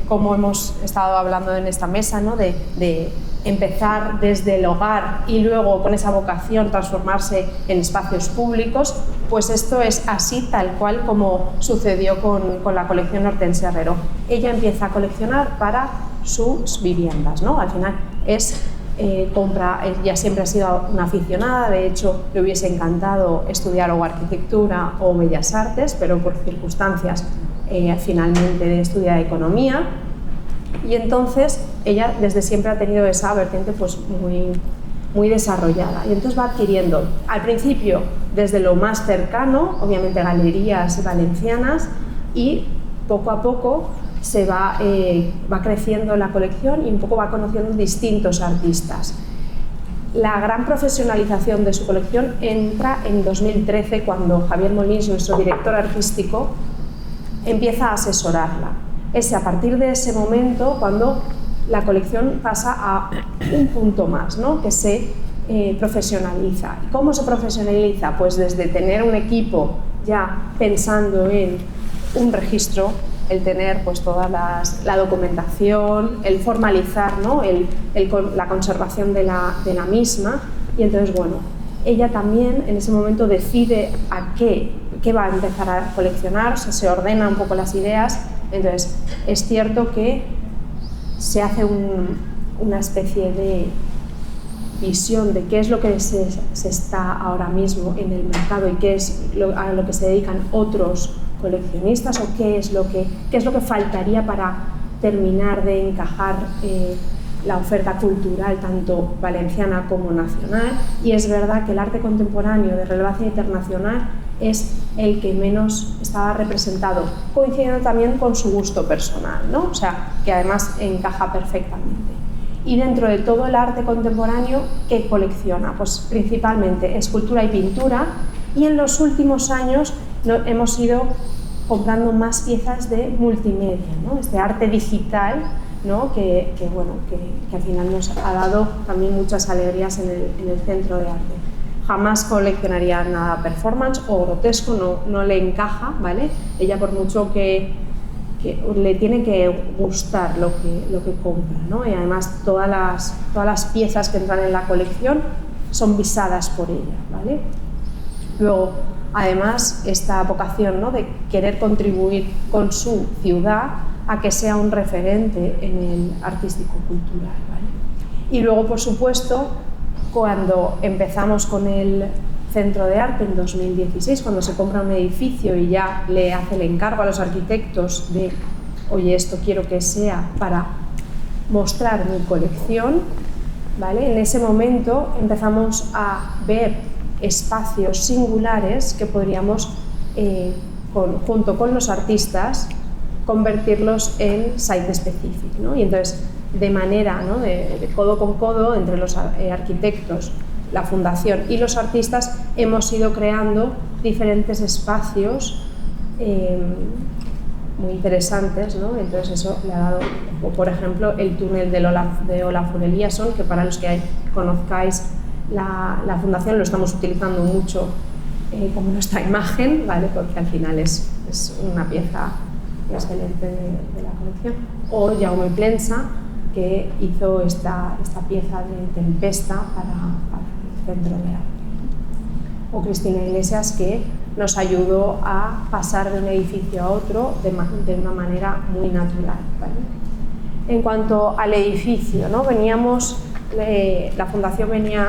cómo hemos estado hablando en esta mesa, ¿no? De empezar desde el hogar y luego con esa vocación transformarse en espacios públicos, pues esto es así tal cual como sucedió con la colección Hortensia Herrero. Ella empieza a coleccionar para sus viviendas, ¿no? Al final ella siempre ha sido una aficionada, de hecho le hubiese encantado estudiar o arquitectura o bellas artes, pero por circunstancias finalmente estudia economía. Y entonces ella desde siempre ha tenido esa vertiente pues muy desarrollada y entonces va adquiriendo al principio desde lo más cercano, obviamente galerías valencianas, y poco a poco se va creciendo la colección y un poco va conociendo distintos artistas. La gran profesionalización de su colección entra en 2013 cuando Javier Molins, nuestro director artístico, empieza a asesorarla. Es a partir de ese momento cuando la colección pasa a un punto más, ¿no? Que se profesionaliza. ¿Y cómo se profesionaliza? Pues desde tener un equipo ya pensando en un registro, el tener pues toda la documentación, el formalizar, ¿no? la conservación de la misma. Y entonces, bueno, ella también en ese momento decide a qué va a empezar a coleccionar, o sea, se ordena un poco las ideas. Entonces, es cierto que se hace una especie de visión de qué es lo que se está ahora mismo en el mercado y qué es a lo que se dedican otros coleccionistas, o qué es lo que faltaría para terminar de encajar la oferta cultural tanto valenciana como nacional. Y es verdad que el arte contemporáneo de relevancia internacional es el que menos estaba representado, coincidiendo también con su gusto personal, ¿no? O sea, que además encaja perfectamente. Y dentro de todo el arte contemporáneo, ¿qué colecciona? Pues principalmente escultura y pintura, y en los últimos años hemos ido comprando más piezas de multimedia, ¿no? Este arte digital, ¿no? que al final nos ha dado también muchas alegrías en el centro de arte. Jamás coleccionaría nada performance o grotesco, no le encaja, ¿vale? Ella, por mucho que le tiene que gustar lo que compra, ¿no? Y además todas las piezas que entran en la colección son visadas por ella, ¿vale? Luego, además, esta vocación, ¿no? De querer contribuir con su ciudad a que sea un referente en el artístico-cultural, ¿vale? Y luego, por supuesto, cuando empezamos con el Centro de Arte en 2016, cuando se compra un edificio y ya le hace el encargo a los arquitectos de, oye, esto quiero que sea para mostrar mi colección, ¿vale? En ese momento empezamos a ver espacios singulares que podríamos, junto con los artistas, convertirlos en site specific, ¿no? Y entonces, de manera, ¿no? de codo con codo entre los arquitectos, la fundación y los artistas, hemos ido creando diferentes espacios muy interesantes, ¿no? Entonces eso le ha dado, por ejemplo, el túnel de Olafur Eliasson, que para los que conozcáis la fundación lo estamos utilizando mucho como nuestra imagen, ¿vale? Porque al final es una pieza excelente de la colección. O Jaume Plensa, que hizo esta pieza de Tempesta para el Centro de Arte. O Cristina Iglesias, que nos ayudó a pasar de un edificio a otro de una manera muy natural, ¿vale? En cuanto al edificio, ¿no? La Fundación venía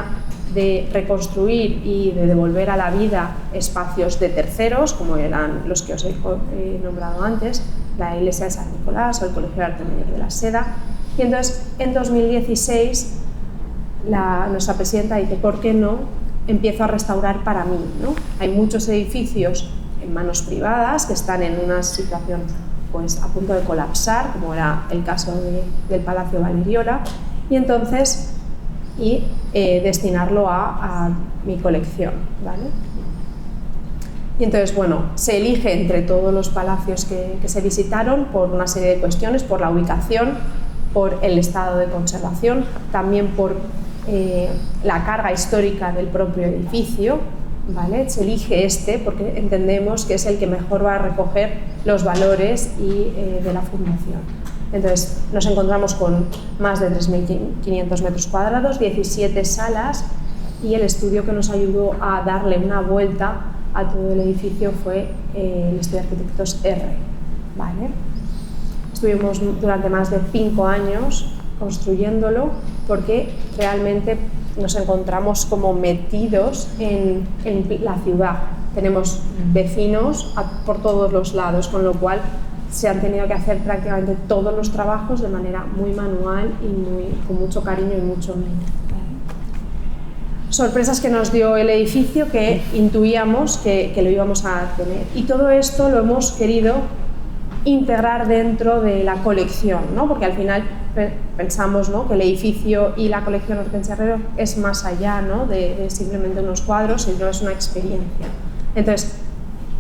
de reconstruir y de devolver a la vida espacios de terceros, como eran los que os he nombrado antes, la Iglesia de San Nicolás o el Colegio de Arte Mayor de la Seda. Y entonces, en 2016, nuestra presidenta dice, ¿por qué no empiezo a restaurar para mí, ¿no? Hay muchos edificios en manos privadas que están en una situación pues, a punto de colapsar, como era el caso del Palacio Valeriola, y entonces destinarlo a mi colección, ¿vale? Y entonces, bueno, se elige entre todos los palacios que se visitaron por una serie de cuestiones, por la ubicación, por el estado de conservación, también por la carga histórica del propio edificio, ¿vale? Se elige porque entendemos que es el que mejor va a recoger los valores de la fundación. Entonces, nos encontramos con más de 3.500 metros cuadrados, 17 salas, y el estudio que nos ayudó a darle una vuelta a todo el edificio fue el estudio de arquitectos R, ¿vale? Estuvimos durante más de 5 años construyéndolo porque realmente nos encontramos como metidos en la ciudad. Tenemos vecinos por todos los lados, con lo cual se han tenido que hacer prácticamente todos los trabajos de manera muy manual y con mucho cariño y mucho mimo. Sorpresas que nos dio el edificio, que intuíamos que lo íbamos a tener. Y todo esto lo hemos querido integrar dentro de la colección, ¿no? Porque al final pensamos, ¿no?, que el edificio y la colección Hortensia Herrero es más allá, ¿no?, de simplemente unos cuadros, sino es una experiencia. Entonces,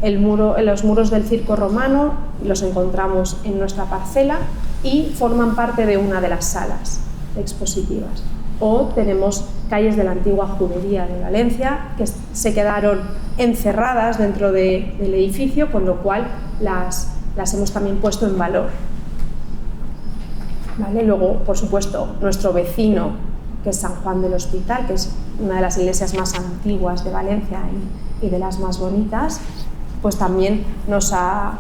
los muros del Circo Romano los encontramos en nuestra parcela y forman parte de una de las salas expositivas. O tenemos calles de la antigua judería de Valencia que se quedaron encerradas dentro del edificio, con lo cual las las hemos también puesto en valor. ¿Vale? Luego, por supuesto, nuestro vecino, que es San Juan del Hospital, que es una de las iglesias más antiguas de Valencia y de las más bonitas, pues también nos da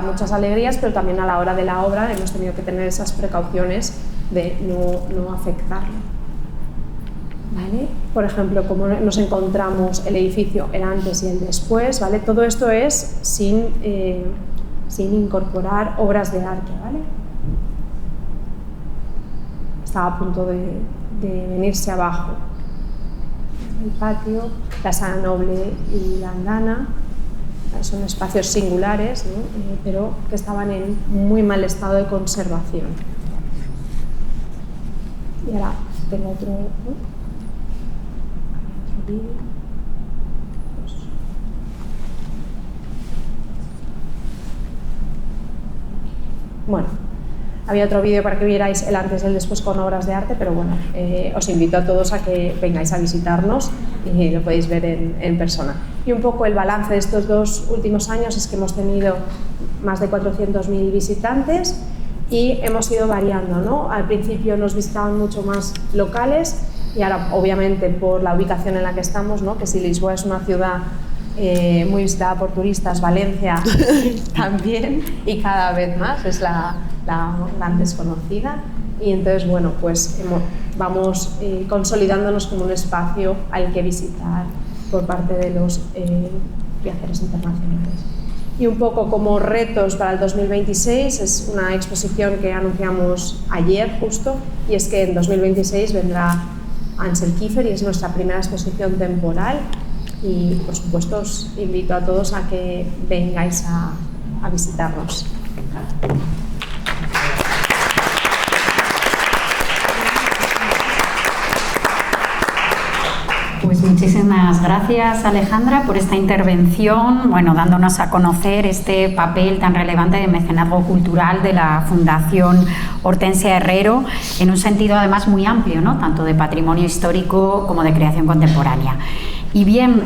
muchas alegrías, pero también a la hora de la obra hemos tenido que tener esas precauciones de no afectarlo. ¿Vale? Por ejemplo, como nos encontramos el edificio, el antes y el después, ¿vale? Todo esto es sin incorporar obras de arte, ¿vale? Estaba a punto de venirse abajo. El patio, la sala noble y la andana son espacios singulares, ¿no? Pero que estaban en muy mal estado de conservación. Y ahora tengo otro vídeo. Bueno, había otro vídeo para que vierais el antes y el después con obras de arte, pero bueno, os invito a todos a que vengáis a visitarnos y lo podéis ver en persona. Y un poco el balance de estos 2 últimos años es que hemos tenido más de 400.000 visitantes y hemos ido variando, ¿no? Al principio nos visitaban mucho más locales y ahora, obviamente, por la ubicación en la que estamos, ¿no? Que si Lisboa es una ciudad muy visitada por turistas, Valencia también, y cada vez más es la gran desconocida. Y entonces, bueno, pues vamos consolidándonos como un espacio al que visitar por parte de los viajeros internacionales. Y un poco como retos para el 2026 es una exposición que anunciamos ayer justo, y es que en 2026 vendrá Ansel Kiefer y es nuestra primera exposición temporal. Y por supuesto os invito a todos a que vengáis a visitarnos. Pues muchísimas gracias, Alejandra, por esta intervención, bueno, dándonos a conocer este papel tan relevante de mecenazgo cultural de la Fundación Hortensia Herrero, en un sentido además muy amplio, ¿no? Tanto de patrimonio histórico como de creación contemporánea. Y bien,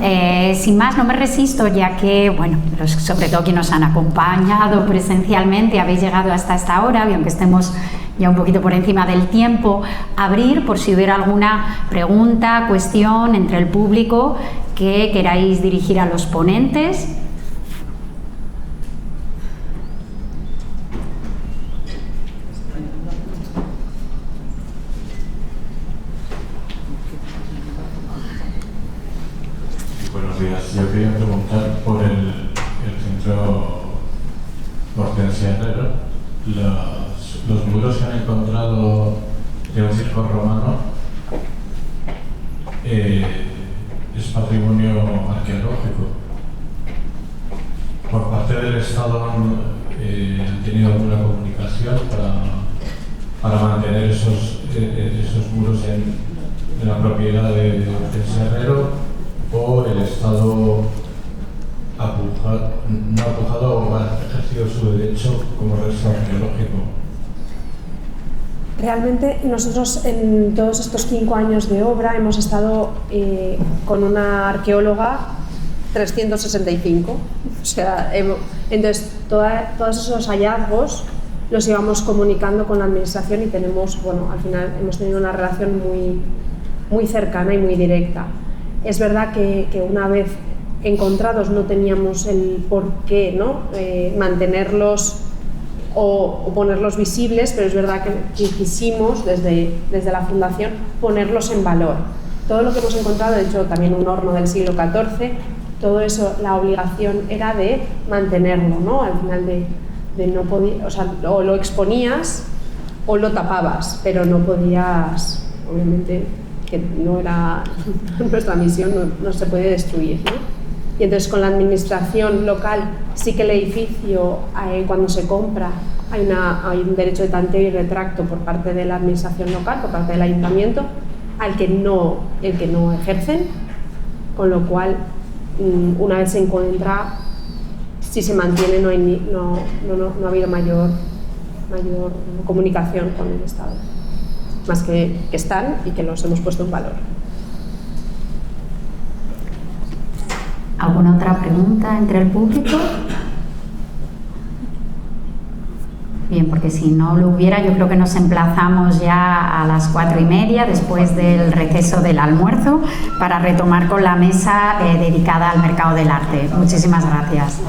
sin más, no me resisto, ya que, bueno, sobre todo quienes nos han acompañado presencialmente, habéis llegado hasta esta hora, y aunque estemos ya un poquito por encima del tiempo, abrir por si hubiera alguna pregunta, cuestión entre el público que queráis dirigir a los ponentes. Buenos días. Yo quería preguntar por el centro Hortensia Herrero. Los muros que han encontrado de un circo romano es patrimonio arqueológico. Por parte del Estado han tenido alguna comunicación para mantener esos muros en la propiedad de Hortensia Herrero, o el Estado no ha pujado o ha ejercido su derecho como registro arqueológico. Realmente nosotros en todos estos 5 años de obra hemos estado con una arqueóloga 365, o sea, entonces todos esos hallazgos los íbamos comunicando con la administración y tenemos, bueno, al final hemos tenido una relación muy cercana y muy directa. Es verdad que una vez encontrados no teníamos el por qué, ¿no? Mantenerlos o ponerlos visibles, pero es verdad que quisimos desde la Fundación ponerlos en valor. Todo lo que hemos encontrado, de hecho también un horno del siglo XIV, todo eso, la obligación era de mantenerlo, ¿no? Al final de no podía, o sea, o lo exponías o lo tapabas, pero no podías, obviamente, que no era nuestra misión, no se puede destruir, ¿no? Y entonces con la administración local sí que el edificio, cuando se compra, hay un derecho de tanteo y retracto por parte de la administración local, por parte del ayuntamiento, el que no ejercen, con lo cual una vez se encuentra, si se mantiene no ha habido mayor comunicación con el Estado, más que están y que los hemos puesto en valor. ¿Alguna otra pregunta entre el público? Bien, porque si no lo hubiera, yo creo que nos emplazamos ya a las 4:30, después del receso del almuerzo, para retomar con la mesa dedicada al mercado del arte. Muchísimas gracias.